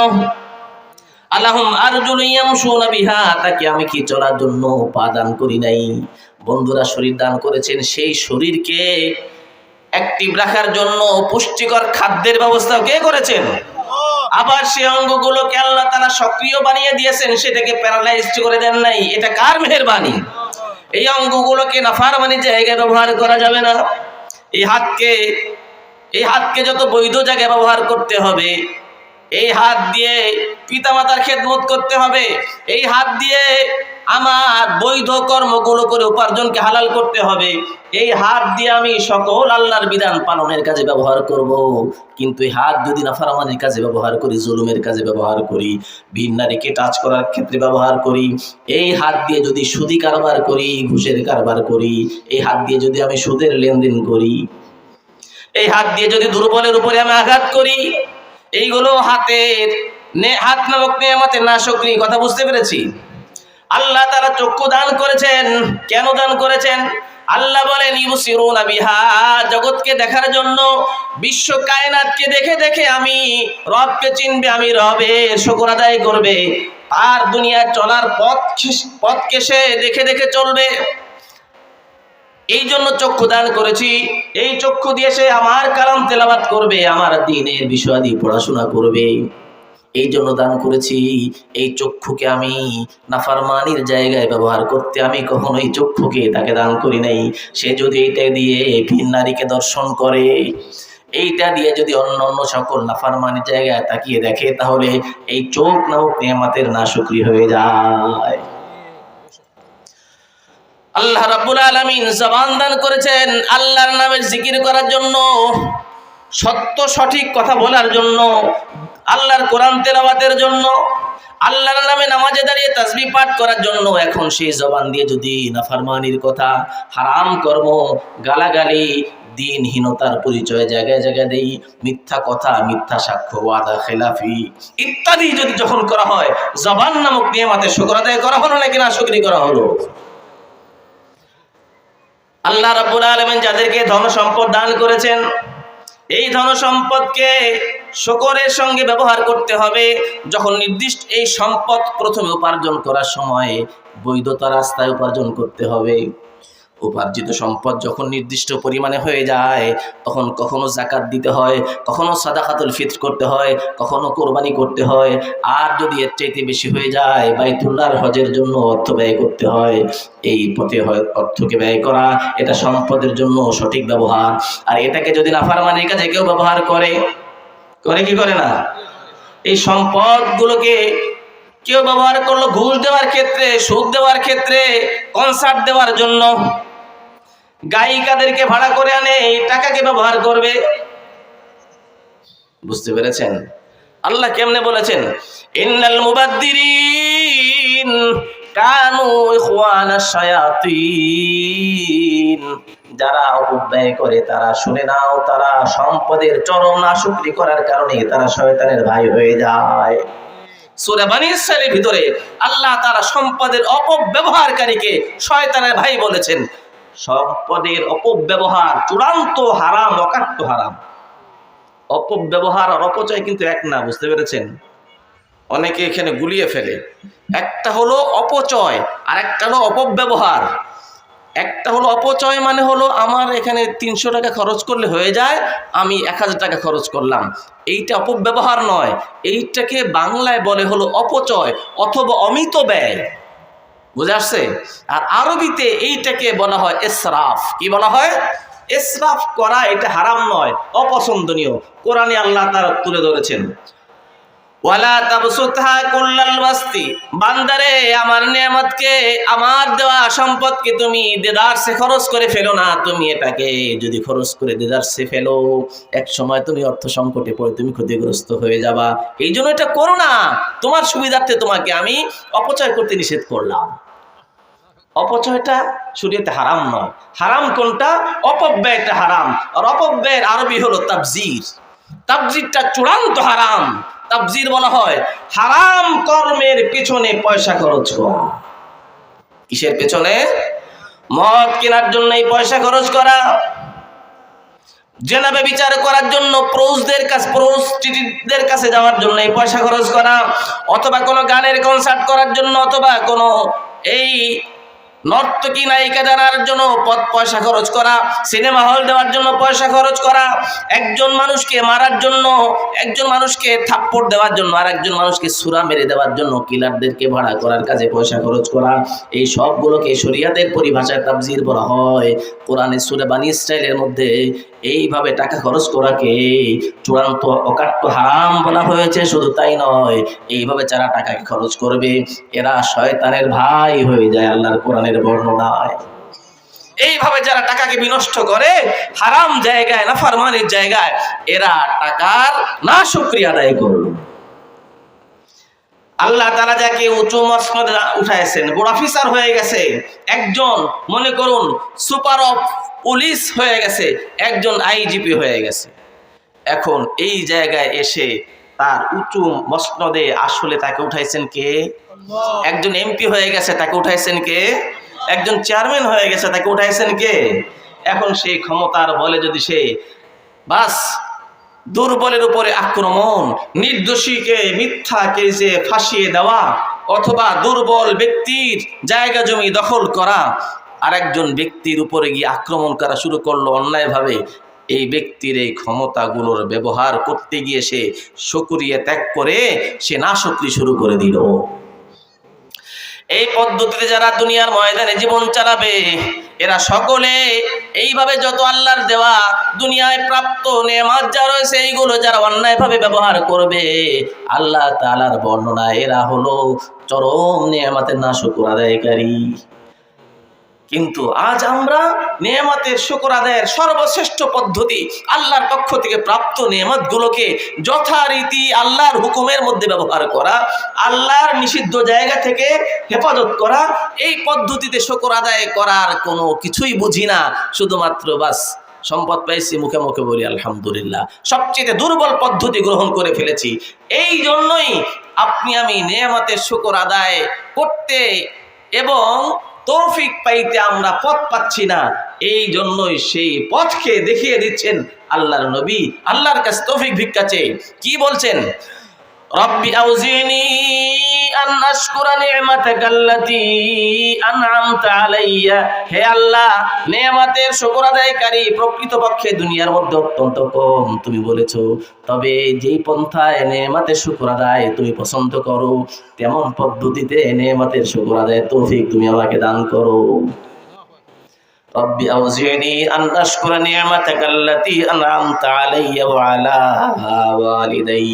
আলাহুম আরজুলু ইয়ামশুনা বিহা, তাকে আমি কি চলার জন্য পা দান করি নাই? বন্ধুরা, শরীর দান করেছেন, সেই শরীরকে অ্যাক্টিভ রাখার জন্য পুষ্টিকর খাদ্যের ব্যবস্থাও কে করেছেন? আবার সেই অঙ্গগুলোকে আল্লাহ তাআলা সক্রিয় বানিয়ে দিয়েছেন, সেটাকে প্যারালাইজড করে দেন নাই। এটা কার মেহেরবানি? এই অঙ্গগুলোকে নাফরমানির জায়গায় ব্যবহার করা যাবে না। এই হাতকে যত বৈধ জায়গায় ব্যবহার করতে হবে, এই হাত দিয়ে পিতামাতার খেদমত করতে হবে, এই হাত দিয়ে আমার বৈধ কর্মগুলো করে উপার্জনকে হালাল করতে হবে, এই হাত দিয়ে আমি সকল আল্লাহর বিধান পালনের কাজে ব্যবহার করব। কিন্তু এই হাত যদি নাফরমানির কাজে ব্যবহার করি, জুলুমের কাজে ব্যবহার করি, ভিন নারীকে টাচ করার ক্ষেত্রে ব্যবহার করি, এই হাত দিয়ে যদি সুদি কারবার করি, ঘুষের কারবার করি, এই হাত দিয়ে যদি আমি সুদের লেনদেন করি, এই হাত দিয়ে যদি দুর্বলের উপরে আমি আঘাত করি, এইগুলো হাত নামক নিয়ামতের নাশকরি। কথা বুঝতে পেরেছি? আল্লাহ তাআলা চক্ষু দান করেছেন, কেন দান করেছেন? আল্লাহ বলেন ইউবসিরুনা বিহা, জগৎকে দেখার জন্য, বিশ্ব কায়নাতকে দেখে দেখে আমি রবকে চিনবে, আমি রবের শুকর আদায় করবে, আর দুনিয়া চলার পথকে সে দেখে দেখে চলবে। এই জন্য চক্ষু দান করেছি। এই চক্ষু দিয়ে সে আমার কালাম তেলাওয়াত করবে, আমার দ্বীনের বিষয়াদি পড়াশোনা করবে। এই জন্য দান করেছি। এই চক্ষুকে আমি নাফরমানির জায়গায় ব্যবহার করতে আমি কখনোই চক্ষুকে তাকে দান করি নাই। সে যদি এইটা দিয়ে ভিন নারীকে দর্শন করে, এইটা দিয়ে যদি অন্য অন্য সকল নাফরমানির জায়গায় তাকিয়ে দেখে, তাহলে এই চোখ নামক নিয়ামতের নাশুকরি হয়ে যায়। আল্লাহ রাব্বুল আলামিন জবান দান করেছেন আল্লাহর নামের জিকির করার জন্য, সত্য সঠিক কথা বলার জন্য, আল্লাহর কোরআন তেলাওয়াতের জন্য, আল্লাহর নামে নামাজে দাঁড়িয়ে তাসবিহ পাঠ করার জন্য। এখন সেই জবান দিয়ে যদি নাফরমানির কথা, হারাম কর্ম, গালাগালি, দিনহীনতার পরিচয় জায়গায় জায়গায় দেই, মিথ্যা কথা, মিথ্যা সাক্ষ্য, ওয়াদা খেলাফি ইত্যাদি যদি যখন করা হয়, জবান নামক নিয়ামতের শুকর আদায় করা হলো নাকি নাশুকরি করা হলো? আল্লাহ রাব্বুল আলামিন যাদেরকে ধন সম্পদ দান করেছেন, এই ধন সম্পদকে শুকরের সঙ্গে ব্যবহার করতে হবে। যখন নির্দিষ্ট এই সম্পদ প্রথমে উপার্জন করার সময় বৈধতা রাস্তায় উপার্জন করতে হবে। উপার্জিত সম্পদ যখন নির্দিষ্ট পরিমাণে হয়ে যায় তখন কখনো যাকাত দিতে হয়, কখনো সাদাকাতুল ফিতর করতে হয়, কখনো কোরবানি করতে হয়। আর যদি এর চাইতে বেশি হয়ে যায় বাইতুল্লাহর হজের জন্য অর্থ ব্যয় করতে হয়। এই পথে অর্থকে ব্যয় করা এটা সম্পদের জন্য সঠিক ব্যবহার। আর এটাকে যদি নাফরমানির কাজে কেউ ব্যবহার করে কি করে না, এই সম্পদগুলোকে কেউ ব্যবহার করলো ঘুষ দেওয়ার ক্ষেত্রে, সুদ দেওয়ার ক্ষেত্রে, কনসার্ট দেওয়ার জন্য, গায়িকাদেরকে ভাড়া করে আনে এই টাকাকে ব্যবহার করবে। বুঝতে পেরেছেন আল্লাহ কেমনে বলেছেন, ইন্নাল মুবাদ্দিরিন কানু ইখওয়ানাশ শায়াতিন। যারা অপব্যয় করে তারা, শুনে নাও, তারা সম্পদের চরম নাশুকরি করার কারণে তারা শয়তানের ভাই হয়ে যায়। সূরা বনী ইসরাঈলের ভিতরে আল্লাহ তাআলা সম্পদের অপব্যবহারকারীকে শয়তানের ভাই বলেছেন। সম্পদের অপব্যবহার চূড়ান্ত হারাম, অকাট্য হারাম। অপব্যবহার আর অপচয় কিন্তু এক না, বুঝতে পেরেছেন? অনেকে এখানে গুলিয়ে ফেলে। একটা হলো অপচয় আর একটা হলো অপব্যবহার। একটা হলো অপচয় মানে হলো আমার এখানে 300 টাকা খরচ করলে হয়ে যায়, আমি 1000 টাকা খরচ করলাম, এইটা অপব্যবহার নয়। এইটাকে বাংলায় বলে হলো অপচয় অথবা অমিত ব্যয়। বুঝে আসছে? আর আরবিতে এইটাকে বলা হয় ইসরাফ। কি বলা হয়? ইসরাফ করা। এটা হারাম নয়, অপছন্দনীয়। কোরআনে আল্লাহ তাআলা তুলে ধরেছেন, ওয়ালা তাবসুতহা কুল্লাল বাসতি। বান্দারে, আমার নিয়ামতকে, আমার দেওয়া সম্পদকে তুমি দেদারসে খরচ করে ফেলো না। তুমি এটাকে যদি খরচ করে দেদারসে ফেলো, এক সময় তুমি অর্থ সংকটে পড়ে তুমি ক্ষতিগ্রস্ত হয়ে যাবা। এই জন্য এটা করো না। তোমার সুবিধার্থে তোমাকে আমি অপচয় করতে নিষেধ করলাম। অপচয়টা শরীয়তে হারাম নয়। হারাম কোনটা? অপব্যয়টা হারাম। আর অপব্যয়ের আরবি হলো তাবজির। তাবজিরটা চূড়ান্ত হারাম। তাবজির বলা হয় হারাম কর্মের পেছনে পয়সা খরচ করা। কিসের পেছনে? মদ কেনার জন্য এই পয়সা খরচ করা, জেনাবে বিচার করার জন্য প্রোস্টিটিউটদের কাছে যাওয়ার জন্য এই পয়সা খরচ করা, অথবা কোনো গানের কনসার্ট করার জন্য, অথবা কোনো এই নর্তকী নায়িকা জানার জন্য পয়সা খরচ করা, সিনেমা হল দেওয়ার জন্য পয়সা খরচ করা, একজন মানুষকে মারার জন্য, একজন মানুষকে থাপ্পড় দেওয়ার জন্য, আর একজন মানুষকে ছুরা মেরে দেওয়ার জন্য কিলারদেরকে ভাড়া করার কাজে পয়সা খরচ করা। এই সবগুলোকে শরীয়তের পরিভাষায় তাবজির বলা হয়। কোরআনে সূরা বনী ইসরাঈলের মধ্যে এইভাবে টাকা খরচ করাকে চূড়ান্ত অকাট্য হারাম বলা হয়েছে। শুধু তাই নয়, এইভাবে যারা টাকাকে খরচ করবে এরা শয়তানের ভাই হয়ে যায় আল্লাহর কোরআনের বর্ণনায়। এইভাবে যারা টাকাকে বিনষ্ট করে হারাম জায়গায়, নাফরমানির জায়গায়, এরা টাকার নাশুকরি আদায় করবে। আল্লাহ তাআলা যাকে উঁচু মসনদে উঠাইছেন, বড় অফিসার হয়ে গেছে, একজন মনে করুন সুপার অফ পুলিশ হয়ে গেছে, একজন আইজিপি হয়ে গেছে, এখন এই জায়গায় এসে তার উঁচু মসনদে আসলে তাকে উঠাইছেন কে? একজন এমপি হয়ে গেছে, তাকে উঠাইছেন কে? একজন চেয়ারম্যান হয়ে গেছে, তাকে উঠাইছেন কে? এখন সেই ক্ষমতার বলে যদি সে বাস দুর্বলের উপরে আক্রমণ, নির্দোষীকে মিথ্যা কেসে ফাঁসিয়ে দেওয়া, অথবা দুর্বল ব্যক্তির জায়গা জমি দখল করা, আরেকজন ব্যক্তির উপরে গিয়ে আক্রমণ করা শুরু করলো অন্যায়ভাবে, এই ব্যক্তির এই ক্ষমতাগুলোর ব্যবহার করতে গিয়ে সে শুকরিয়া ত্যাগ করে সে নাশুকরি শুরু করে দিল। এই পদ্ধতিতে যারা দুনিয়ার ময়দানে জীবন চালাবে এরা সকলে এইভাবে যত আল্লাহর দেওয়া দুনিয়ায় প্রাপ্ত নেয়ামত যা রয়েছে এইগুলো যারা অন্যায়ভাবে ব্যবহার করবে, আল্লাহ তাআলার বর্ণনা এরা হলো চরম নেয়ামতের নাশুকর আদায়কারী। কিন্তু আজ আমরা নেয়ামতের শুকর আদায়ের সর্বশ্রেষ্ঠ পদ্ধতি আল্লাহর পক্ষ থেকে প্রাপ্ত নেয়ামতগুলোকে যথারীতি আল্লাহর হুকুমের মধ্যে ব্যবহার করা, আল্লাহর নিষিদ্ধ জায়গা থেকে হেফাজত করা, এই পদ্ধতিতে শুকর আদায় করার কোনো কিছুই বুঝি না। শুধুমাত্র বাস সম্পদ পাইছি মুখে মুখে বলি আলহামদুলিল্লাহ, সবচেয়ে দুর্বল পদ্ধতি গ্রহণ করে ফেলেছি। এই জন্যই আপনি আমি নেয়ামতের শুকর আদায় করতে এবং তৌফিক পাইতে আমরা পথ পাচ্ছি না। এই জন্যই সেই পথকে দেখিয়ে দিচ্ছেন আল্লাহর নবী। আল্লাহর কাছে তৌফিক ভিক্ষা চেয়ে কি বলছেন? রব্বি আউজিনি আন আশকুরা নি'মাতাকাল্লাতী আন'আমতা আলাইয়া। হে আল্লাহ, নেয়ামতের শুকর আদায়কারী প্রকৃতপক্ষে দুনিয়ার মধ্যে অত্যন্ত কম তুমি বলেছো, তবে যেই পন্থায় নেয়ামতের শুকর আদায় তুমি পছন্দ করো তেমন পদ্ধতিতে নেয়ামতের শুকর আদায়ের তৌফিক তুমি আমাকে দান করো। রব্বি আউজিনি আন আশকুরা নি'মাতাকাল্লাতী আন'আমতা আলাইয়া ওয়া আলা ওয়ালিদাই।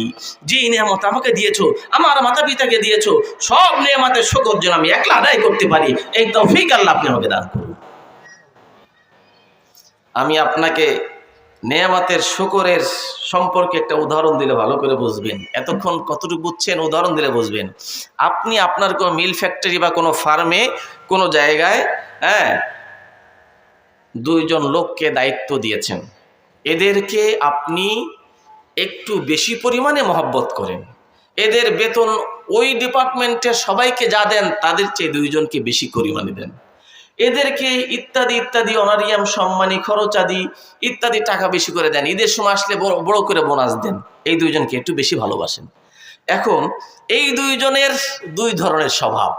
যে নিয়ামত আমাকে দিয়েছো, আমার মাতা পিতাকে দিয়েছো, সব নিয়ামতের শুকর যেন আমি একলা আদায় করতে পারি, এই তৌফিক আল্লাহ আপনি আমাকে দান করুন। আমি আপনাকে নিয়ামতের শুকরের সম্পর্কে একটা উদাহরণ দিলে ভালো করে বুঝবেন। এতক্ষণ কতটুকু বুঝছেন, উদাহরণ দিলে বুঝবেন। আপনি আপনার কোনো মিল ফ্যাক্টরি বা কোনো ফার্মে কোনো জায়গায় দুইজন লোককে দায়িত্ব দিয়েছেন। এদেরকে আপনি একটু বেশি পরিমাণে মহব্বত করেন। এদের বেতন ওই ডিপার্টমেন্টের সবাইকে যা দেন তাদের চেয়ে দুইজনকে বেশি পরিমাণে দেন। এদেরকে ইত্যাদি ইত্যাদি অনারিয়াম, সম্মানী, খরচাদি ইত্যাদি টাকা বেশি করে দেন। ঈদের সময় আসলে বড় করে বোনাস দেন। এই দুইজনকে একটু বেশি ভালোবাসেন। এখন এই দুইজনের দুই ধরনের স্বভাব।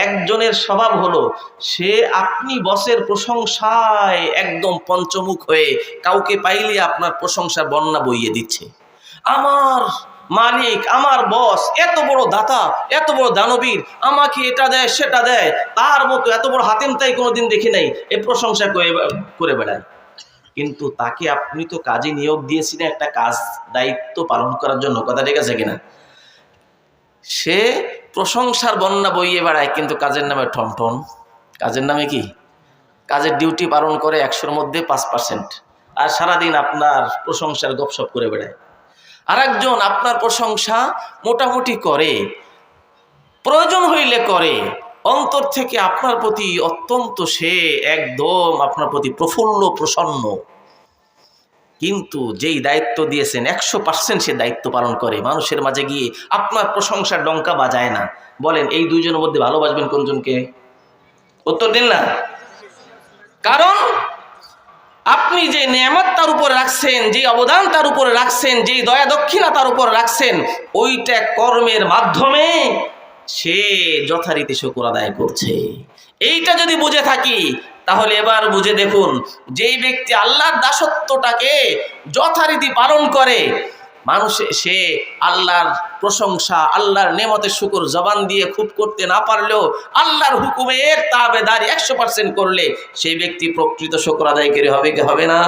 একজনের স্বভাব হলো সে আপনি বসের প্রশংসায় একদম পঞ্চমুখ হয়ে কাউকে পাইলে আপনার প্রশংসার বন্যা বইয়ে দিচ্ছে। আমার মালিক, আমার বস এত বড় দাতা, এত বড় দানবীর, আমাকে এটা দেয় সেটা দেয়, তার মতো এত বড় হাতেম তাই কোনোদিন দেখি নাই, এই প্রশংসা করে বেড়ায়। কিন্তু তাকে আপনি তো কাজে নিয়োগ দিয়েছিলেন একটা কাজ দায়িত্ব পালন করার জন্য, কথা ঠিক আছে কিনা? সে প্রশংসার বন্যা বইয়ে বেড়ায় কিন্তু কাজের নামে ঠনঠন। কাজের নামে কি? কাজের ডিউটি পালন করে 100-র মধ্যে 5%, আর সারাদিন আপনার প্রশংসার গপসপ করে বেড়ায়। আর একজন আপনার প্রশংসা মোটামুটি করে, প্রয়োজন হইলে করে, অন্তর থেকে আপনার প্রতি অত্যন্ত সে একদম আপনার প্রতি প্রফুল্ল প্রসন্ন, কিন্তু যেই দায়িত্ব দিয়েছেন 100% সে দায়িত্ব পালন করে, মানুষের মাঝে গিয়ে আপনার প্রশংসার ডঙ্কা বাজায় না। বলেন এই দুইজনের মধ্যে ভালোবাসবেন কোনজনকে? উত্তর দিন না। কারণ আপনি যে নেয়ামত তার উপরে রাখছেন, যে অবদান তার উপরে রাখছেন, যে দয়া দক্ষিণা তার উপরে রাখছেন, ওইটা কর্মের মাধ্যমে সে যথারীতি শুকর আদায় করছে। এইটা যদি বুঝে থাকি তাহলে এবার বুঝে দেখুন, যেই ব্যক্তি আল্লাহর দাসত্বটাকে যথারীতি পালন করে, সে আল্লাহর প্রশংসা, আল্লাহর নেমতের শুকর জবান দিয়ে খুব করতে না পারলেও আল্লাহর হুকুমের তাবেদারি 100% করলে সেই ব্যক্তি প্রকৃত শুকর আদায়কারী হবে কি হবে না?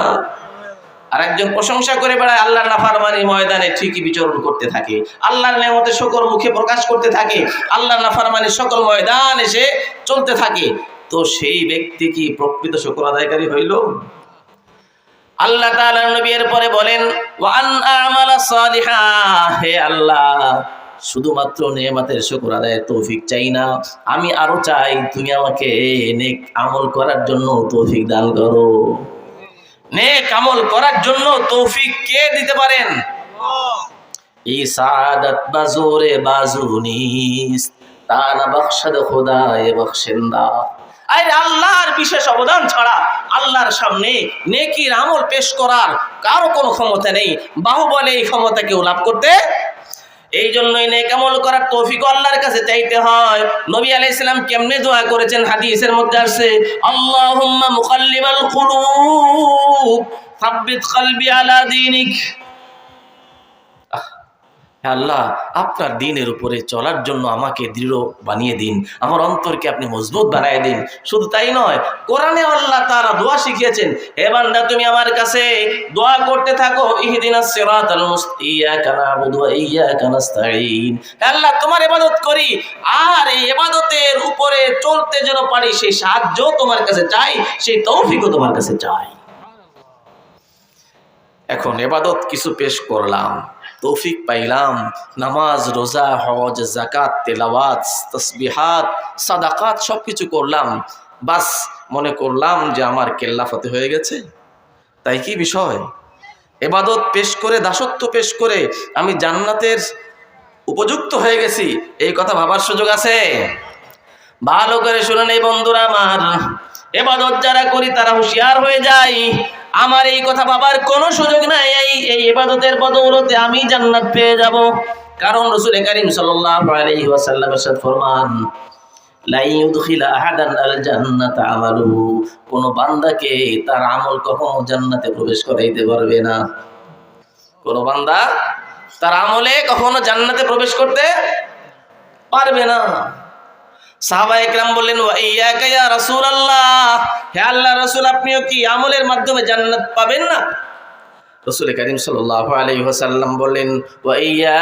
আর একজন প্রশংসা করে বেড়ায়, আল্লাহর নাফরমানি ময়দানে ঠিকই বিচরণ করতে থাকে, আল্লাহর নেমতের শুকর মুখে প্রকাশ করতে থাকে, আল্লাহর নাফরমানি সকল ময়দান এসে চলতে থাকে, তো সেই ব্যক্তি কি প্রকৃত শুকর আদায়কারী হইল? আল্লাহ তাআলা নবীর পরে বলেন ওয়া আন আমালা সালিহা। হে আল্লাহ, শুধুমাত্র নেয়ামতের শুকর আদায়ের তৌফিক চাই না, আমি আরো চাই তুমি আমাকে নেক আমল করার জন্য তৌফিক দান করো। নেক আমল করার জন্য তৌফিক কে দিতে পারেন? এই সাআদাত বাজুরে বাজুনিস তানা বখশদ খোদায়ে বখশেন্দা। আরে আল্লাহর বিশেষ অবদান ছাড়া আল্লাহর সামনে নেকির আমল পেশ করার কারো কোনো ক্ষমতা নেই। বাহুবলে এই ক্ষমতা কেউ লাভ করতে, এই জন্যই নেক আমল করার তৌফিক আল্লাহর কাছে চাইতে হয়। নবী আলাইহিস সালাম কেমনে দোয়া করেছেন হাদিসের মধ্যে আছে, আল্লাহুম্মা মুকাল্লিবাল কুলুব সাব্বিত কলবি আলা দীনিক। আল্লাহ, আপনার দিনের উপরে চলার জন্য আমাকে দৃঢ় বানিয়ে দিন, আমার অন্তরকে আপনি মজবুত বানিয়ে দিন। শুধু তাই নয়, কোরআনে আল্লাহ তাআলা দোয়া শিখিয়েছেন, হে বান্দা তুমি আমার কাছে দোয়া করতে থাকো, ইহদিনাস সিরাতাল মুস্তাকিম ইয়াকা না'বুদু ওয়া ইয়াকা নাস্তাঈন। আল্লাহ তোমার ইবাদত করি আর এই ইবাদতের উপরে চলতে যেন পারি সেই সাহায্য তোমার কাছে চাই, সেই তৌফিকও তোমার কাছে চাই। এখন ইবাদত কিছু পেশ করলাম, তৌফিক পাইলাম, নামাজ, রোজা, হজ, যাকাত, তেলাওয়াত, তাসবিহাত, সাদাকাত সবকিছু করলাম, বাস মনে করলাম যে আমার কেল্লা ফতে হয়ে গেছে, তাই কি বিষয়? ইবাদত পেশ করে, দাসত্ব পেশ করে আমি জান্নাতের উপযুক্ত হয়ে গেছি, এই কথা ভাবার সুযোগ আছে? ভালো করে শুনেন এই বন্ধুরা আমার, ইবাদত যারা করি তারা হুঁশিয়ার হয়ে যায়, আমার এই কথা ভাবার কোনো সুযোগ নাই, এই ইবাদতের বদৌলতে আমি জান্নাত পেয়ে যাব। কারণ রাসূল করিম সাল্লাল্লাহু আলাইহি ওয়াসাল্লাম ইরশাদ ফরমান, লা ইউদখিলা আহাদান আল জান্নাতা আমালুহু, কোন বান্দাকে তার আমল কখনো জান্নাতে প্রবেশ করাইতে পারবে না। কোন বান্দা তার আমলে কখনো জান্নাতে প্রবেশ করতে পারবে না। সাহাবায়ে কেরাম বললেন, ওয়া ইয়াকা ইয়া রাসূলুল্লাহ, হে আল্লাহর রাসূল, আপনিও কি আমলের মাধ্যমে জান্নাত পাবেন না? রাসূল করিম সাল্লাল্লাহু আলাইহি ওয়াসাল্লাম বললেন, ওয়া ইয়া,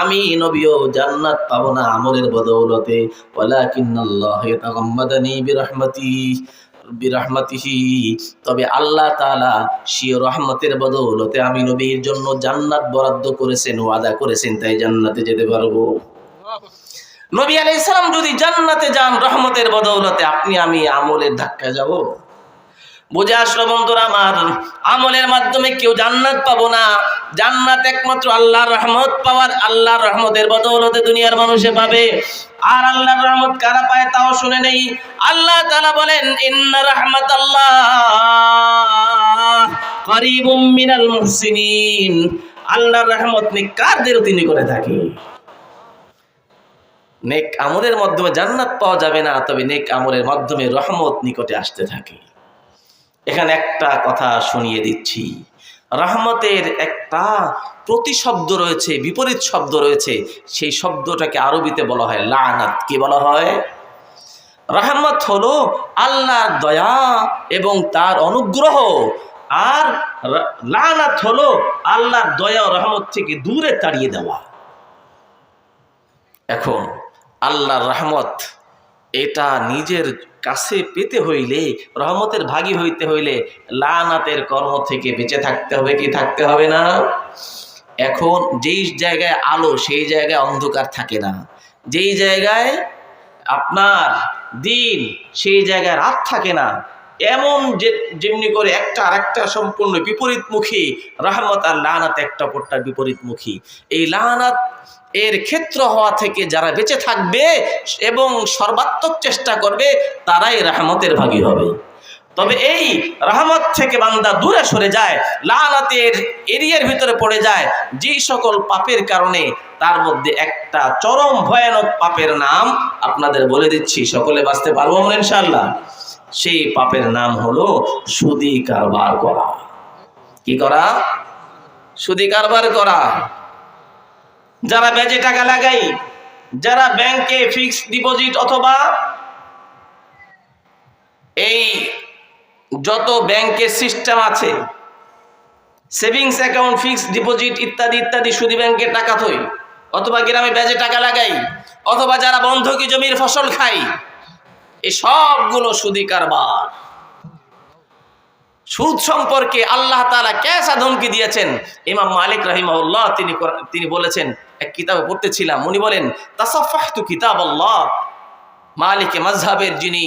আমি নবীও জান্নাত পাবো না আমলের বদৌলতে, ওয়ালাকিন্নাল্লাহ ইয়াতাগাম্মাদানি বিরহমাতিহি, তবে আল্লাহ তাআলা সেই রহমতের বদৌলতে আমি নবীর জন্য জান্নাত বরাদ্দ করেছেন, ওয়াদা করেছেন, তাই জান্নাতে যেতে পারবো। নবী আলাইহিস সালাম যদি জান্নাতে যান রহমতের বদৌলতে, আপনি আমি আমলের ধাক্কা যাব? বুঝে আসলো বন্ধুরা আমার, আমলের মাধ্যমে কেউ জান্নাত পাবো না। জান্নাত একমাত্র আল্লাহর রহমত পাওয়ার, আল্লাহর রহমতের বদৌলতে দুনিয়ার মানুষে পাবে। আর আল্লাহর রহমত কারা পায় তাও শুনে নেই। আল্লাহ তাআলা বলেন, ইন্না রাহমাতাল্লাহ করিবুম মিনাল মুহসিনিন, আল্লাহর রহমত নেককারদের তিনি করে থাকে। নেক আমলের মাধ্যমে জান্নাত পাওয়া যাবে না, তবে নেক আমলের মাধ্যমে রহমত নিকটে আসতে থাকে। এখানে একটা কথা শুনিয়ে দিচ্ছি, রহমতের একটা প্রতিশব্দ রয়েছে, বিপরীত শব্দ রয়েছে, সেই শব্দটাকে আরবিতে বলা হয় লানাত। কি বলা হয়? রহমত হলো আল্লাহর দয়া এবং তার অনুগ্রহ, আর লানাত হলো আল্লাহর দয়া ও রহমত থেকে দূরে তাড়িয়ে দেওয়া। এখন আল্লাহর রহমত এটা নিজের কাছে পেতে হইলে, রহমতের ভাগী হইতে হইলে লানাতের কর্ম থেকে বেঁচে থাকতে হবে, কি থাকতে হবে না? এখন যেই জায়গায় আলো সেই জায়গায় অন্ধকার থাকে না, যেই জায়গায় আপনার দিন সেই জায়গায় রাত থাকে না। এমন যেমনি করে একটা আরেকটা সম্পূর্ণ বিপরীতমুখী, রহমত আর লানাত একটা অপরটার বিপরীতমুখী। এই লানাত এর ক্ষেত্র হওয়া থেকে যারা বেঁচে থাকবে এবং সর্বাত্মক চেষ্টা করবে, তারাই রহমতের ভাগী হবে। তবে এই রহমত থেকে বান্দা দূরে সরে যায়, লানাতের এরিয়ার ভিতরে পড়ে যায়, যেই সকল পাপের কারণে, তার মধ্যে একটা চরম ভয়ানক পাপের নাম আপনাদের বলে দিচ্ছি, সকলে বাঁচতে পারবো ইনশাআল্লাহ। সেই পাপের নাম হলো সুদি কারবার করা। কি করা? সুদি কারবার করা। যারা ব্যাজে টাকা লাগাই, যারা ব্যাংকে ফিক্সড ডিপোজিট অথবা এই যত ব্যাংকের সিস্টেম আছে, সেভিংস অ্যাকাউন্ট, ফিক্সড ডিপোজিট ইত্যাদি ইত্যাদি, সুদি ব্যাংকে টাকা থই, অথবা গ্রামে ব্যাজে টাকা লাগাই, অথবা যারা বন্ধকি জমির ফসল খাই, এই সবগুলো সুদি কারবার। সুদ সম্পর্কে আল্লাহ তাআলা কেসা ধমকি দিয়েছেন। ইমাম মালিক রাহিমাহুল্লাহ তিনি বলেছেন, এক কিতাবে পড়তেছিলাম, উনি বলেন, তাসাফফাহতু কিতাবাল্লাহ, মালিকে মাযহাবের যিনি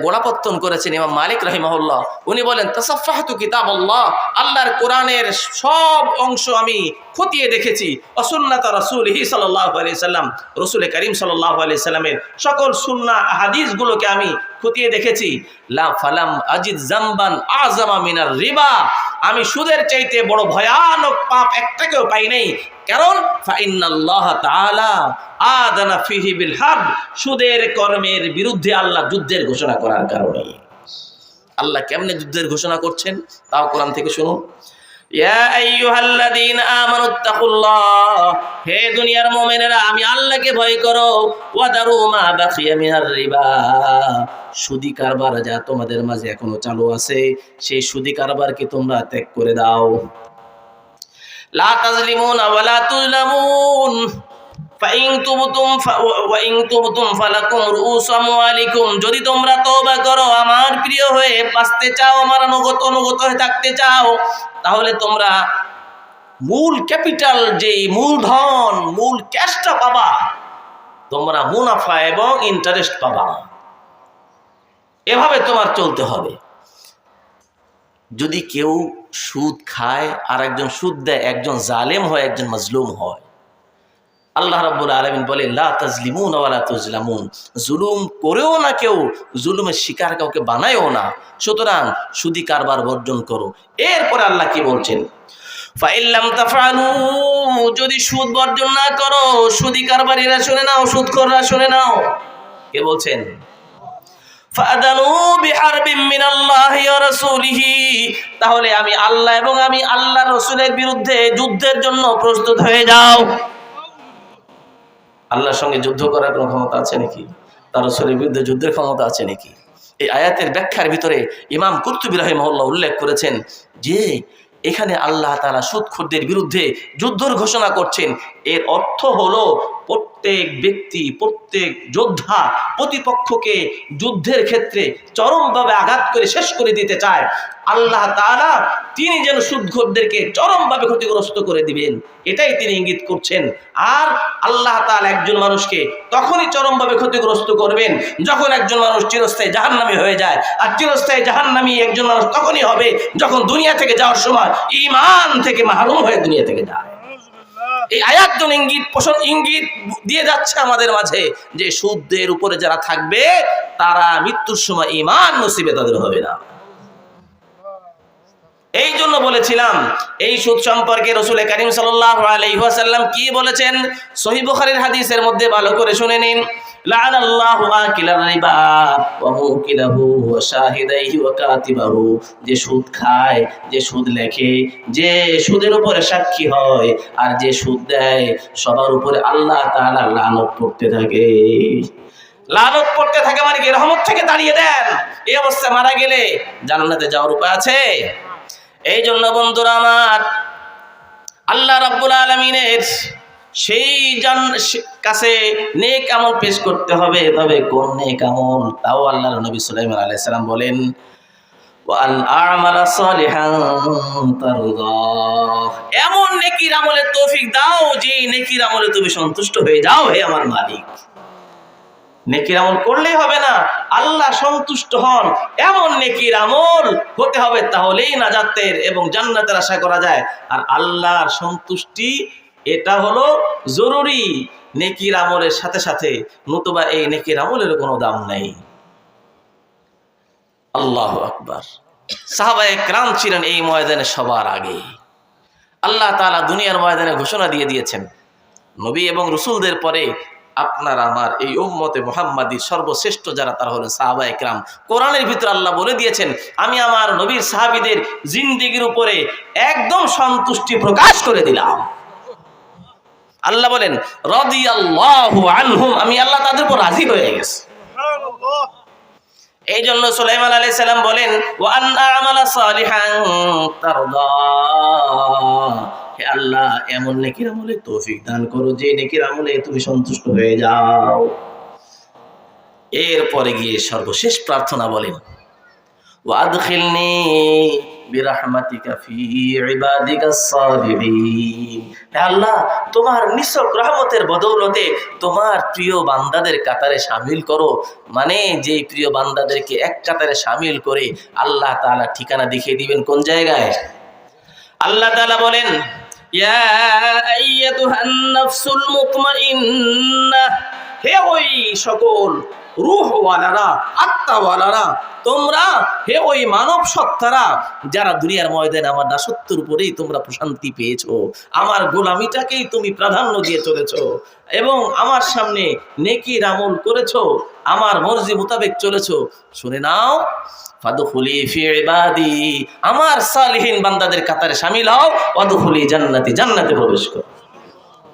গোড়াপত্তন করেছেন ইমাম মালিক রাহিমাহুল্লাহ, উনি বলেন, তাসাফফাহতু কিতাবাল্লাহ, আল্লাহর কোরআনের সব অংশ আমি খতিয়ে দেখেছি, ওয়া সুন্নাত রাসূলিহি সাল্লাল্লাহু আলাইহি সাল্লাম, রাসূল করিম সাল্লাল্লাহু আলাইহি সাল্লামের সকল সুন্নাহ হাদিসগুলোকে আমি খতিয়ে দেখেছি। লা ফালাম আজিদ জামবান আযামা মিনার রিবা, আমি সুদের চাইতে বড় ভয়ানক পাপ একটাকেও পাই নাই। কারণ ফাইন্নাল্লাহ তাআলা আযানা ফিহি বিল হারব, সুদের কর্মের বিরুদ্ধে আল্লাহ যুদ্ধের ঘোষণা করার কারণে। আল্লাহ কেমনে যুদ্ধের ঘোষণা করছেন তাও কোরআন থেকে শুনুন। ইয়া আইয়ুহাল্লাযীনা আমানুত্তাকুল্লাহ, হে দুনিয়ার মুমিনেরা, আমি আল্লাহকে ভয় করো। ওয়া দারু মা বাকিয়া মিনার রিবা, সুদি কারবার যা তোমাদের মাঝে এখনো চালু আছে, সেই সুদি কারবারকে তোমরা ত্যাগ করে দাও। লা তাজলিমুনা ওয়া লা তুজলামুন, ফাইন তুবতুম ফালাকুম রুউসু আমওয়ালিকুম, যদি তোমরা তওবা করো, আমার প্রিয় হয়ে বাঁচতে চাও, আমার অনুগত হয়ে থাকতে চাও, তাহলে তোমরা মূল ক্যাপিটাল, যেই মূলধন, মূল ক্যাশটা পাবা, তোমরা মুনাফা এবং ইন্টারেস্ট পাবা। এভাবে তোমার চলতে হবে। যদি কেউ সুদ খায় আর একজন সুদ দেয়, একজন জালেম হয়, একজন মাজলুম হয়। আল্লাহ রাব্বুল আলামিন বলেন লা তাজলিমুন ওয়া লা তুজলামুন, জুলুম করেও না কেউ, জুলুমের শিকার কাউকে বানায়ও না, সুতরাং সুদি কারবার বর্জন করো। এরপরে আল্লাহ কি বলছেন, ফাইল্লাম তাফআলু, যদি সুদ বর্জন না করো, সুদি কারবারিরা শুনে নাও, সুদখোররা শুনে নাও, কে বলছেন, ফাদানু বিহারবিম মিনাল্লাহি ওয়া রাসূলিহি, তাহলে আমি আল্লাহ এবং আমি আল্লাহর রাসূলের বিরুদ্ধে যুদ্ধের জন্য প্রস্তুত হয়ে যাও। আল্লাহর সঙ্গে যুদ্ধ করার কোনো ক্ষমতা আছে নাকি? তার রাসূলের বিরুদ্ধে যুদ্ধের ক্ষমতা আছে নাকি? এই আয়াতের ব্যাখ্যার ভিতরে ইমাম কুরতুবী রাহিমাহুল্লাহ উল্লেখ করেছেন যে এখানে আল্লাহ তাআলা সুদখোরদের বিরুদ্ধে যুদ্ধের ঘোষণা করছেন। এর অর্থ হলো প্রত্যেক ব্যক্তি, প্রত্যেক যোদ্ধা প্রতিপক্ষকে যুদ্ধের ক্ষেত্রে চরমভাবে আঘাত করে শেষ করে দিতে চায়। আল্লাহ তাআলা তিনি যেন সুদখোরদেরকে চরমভাবে ক্ষতিগ্রস্ত করে দিবেন, এটাই তিনি ইঙ্গিত করছেন। আর আল্লাহ তাআলা একজন মানুষকে তখনই চরমভাবে ক্ষতিগ্রস্ত করবেন যখন একজন মানুষ চিরস্থায়ী জাহান্নামী হয়ে যায়। আর চিরস্থায়ী জাহান্নামী একজন মানুষ তখনই হবে যখন দুনিয়া থেকে যাওয়ার সময় ঈমান থেকে মাহরুম হয়ে দুনিয়া থেকে যায়। এই আয়াতজন ইঙ্গিত দিয়ে যাচ্ছে আমাদের মাঝে যে সুদের উপরে যারা থাকবে তারা মৃত্যুর সময় ঈমান নসিবে তাদের হবে না। এই জন্য বলেছিলাম এই সুদ সম্পর্কে রাসূল কারীম সাল্লাল্লাহু আলাইহি ওয়াসাল্লাম কি বলেছেন, সহিহ বুখারীর হাদিসের মধ্যে ভালো করে শুনে নিন। লাআনাল্লাহু আকিলার রিবা ওয়া মুকিলাহু ওয়া শাহিদাইহি ওয়া কাতিবাহু, যে সুদ খায়, যে সুদ লেখে, যে সুদের উপরে সাক্ষী হয়, আর যে সুদ দেয়, সবার উপরে আল্লাহ তাআলা লানত পড়তে থাকে। লানত পড়তে থাকে মানে কি, রহমত থেকে তাড়িয়ে দেন। এই অবস্থায় মারা গেলে জান্নাতে যাওয়ার উপায় আছে? এই জন্য বন্ধুরা আমার, আল্লাহ রাব্বুল আলামিনের সেই কাছে নেক আমল পেশ করতে হবে। তবে কোন নেক আমল? তাও আল্লাহর নবী সুলাইমান আলাইহিস সালাম বলেন, ওয়াল আমালা সালিহান তারদাহ, এমন নেকির আমলের তৌফিক দাও যে নেকির আমলে তুমি সন্তুষ্ট হয়ে যাও হে আমার মালিক। নেকির আমল করলেই হবে না, আল্লাহ সন্তুষ্ট হন এমন নেকির আমল হতে হবে, তাহলেই নাজাতের এবং জান্নাতের আশা করা যায়। আর আল্লাহর সন্তুষ্টি এটা হলো জরুরি নেকির আমলের সাথে সাথে, নতুবা এই নেকির আমলের কোনো দাম নাই। আল্লাহু আকবার। সাহাবায়ে কেরাম ছিলেন এই ময়দানে সবার আগে। আল্লাহ তাআলা দুনিয়ার ময়দানে ঘোষণা দিয়ে দিয়েছেন, নবী এবং রাসূলদের পরে আপনার আমার এই উম্মতে মুহাম্মাদী সর্বশ্রেষ্ঠ যারা তারা হলেন সাহাবায়ে কেরাম। কোরআনের ভিতর আল্লাহ বলে দিয়েছেন, আমি আমার নবীর সাহাবীদের জিন্দেগির উপরে একদম সন্তুষ্টি প্রকাশ করে দিলাম। আল্লাহ বলেন রাদিয়াল্লাহু আনহুম, আমি আল্লাহ তাদের উপর রাজি হয়ে গেছি। এই জন্য সুলাইমান আলাইহিস সালাম বলেন, ওয়া আন আমালা সালিহান তারদা, হে আল্লাহ এমন নেকির আমলে তৌফিক দান করো যে নেকির আমলে তুমি সন্তুষ্ট হয়ে যাও। এরপরে গিয়ে সর্বশেষ প্রার্থনা বলেন, ওয়াদখিলনি বিরহমাতিকা ফি ইবাদিকাস সালিহিন, হে আল্লাহ তোমার নিছক রহমতের বদৌলতে তোমার প্রিয় বান্দাদের কাতারে শামিল করো। মানে যে প্রিয় বান্দাদেরকে এক কাতারে শামিল করে আল্লাহ তাআলা ঠিকানা দেখিয়ে দিবেন কোন জায়গায়। আল্লাহ তাআলা বলেন, ইয়া আইয়াতুহান নাফসুল মুতমাইন্নাহ, হে ওই সকল রূহওয়ালারা, আত্মাওয়ালারা, তোমরা হে ওই মানব সত্তারা যারা দুনিয়ার ময়দানে আমার দাসত্বের উপরেই তোমরা প্রশান্তি পেয়েছো, আমার গোলামিটাকেই তুমি প্রাধান্য দিয়ে চলেছো এবং আমার সামনে নেকির আমল করেছো, আমার মর্জি মোতাবেক চলেছো, শুনে নাও, ফাদখুলি ফি ইবাদি, আমার সালিহিন বান্দাদের কাতারে শামিল হও, ওয়াদখুলি জান্নাতি, জান্নাতে প্রবেশ করো।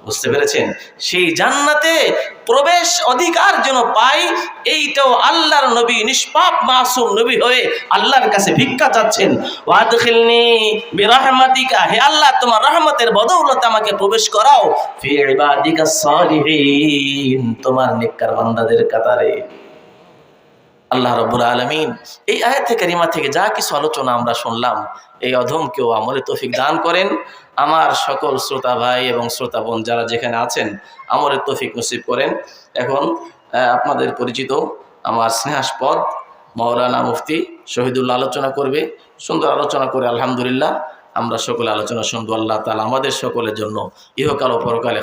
বুঝতে পেরেছেন? সেই জান্নাতে প্রবেশ অধিকার যেন পাই, এইটাও আল্লাহর নবী নিষ্পাপ মাসুম নবী হয়ে আল্লাহর কাছে ভিক্ষা চাচ্ছেন। ওয়াদখিলনি বিরহমাতিকা, হে আল্লাহ তোমার রহমতের বদৌলতে আমাকে প্রবেশ করাও ফি ইবাদিকাস সালিহিন, তোমার নেককার বান্দাদের কাতারে। আল্লাহ রাব্বুল আলামিন এই আয়াতে কারিমা থেকে যা কিছু আলোচনা আমরা শুনলাম, এই অধমকেও আমলে তৌফিক দান করেন। আমার সকল শ্রোতা ভাই এবং শ্রোতা বোন যারা যেখানে আছেন আমলে তৌফিক নসিব করেন। এখন আপনাদের পরিচিত আমার স্নেহাস্পদ মাওলানা মুফতি শহীদুল্লাহ আলোচনা করবে। সুন্দর আলোচনা করে আলহামদুলিল্লাহ আমরা সকলে আলোচনা শুনবো। আল্লাহ তাআলা আমাদের সকলের জন্য ইহকাল ও পরকালে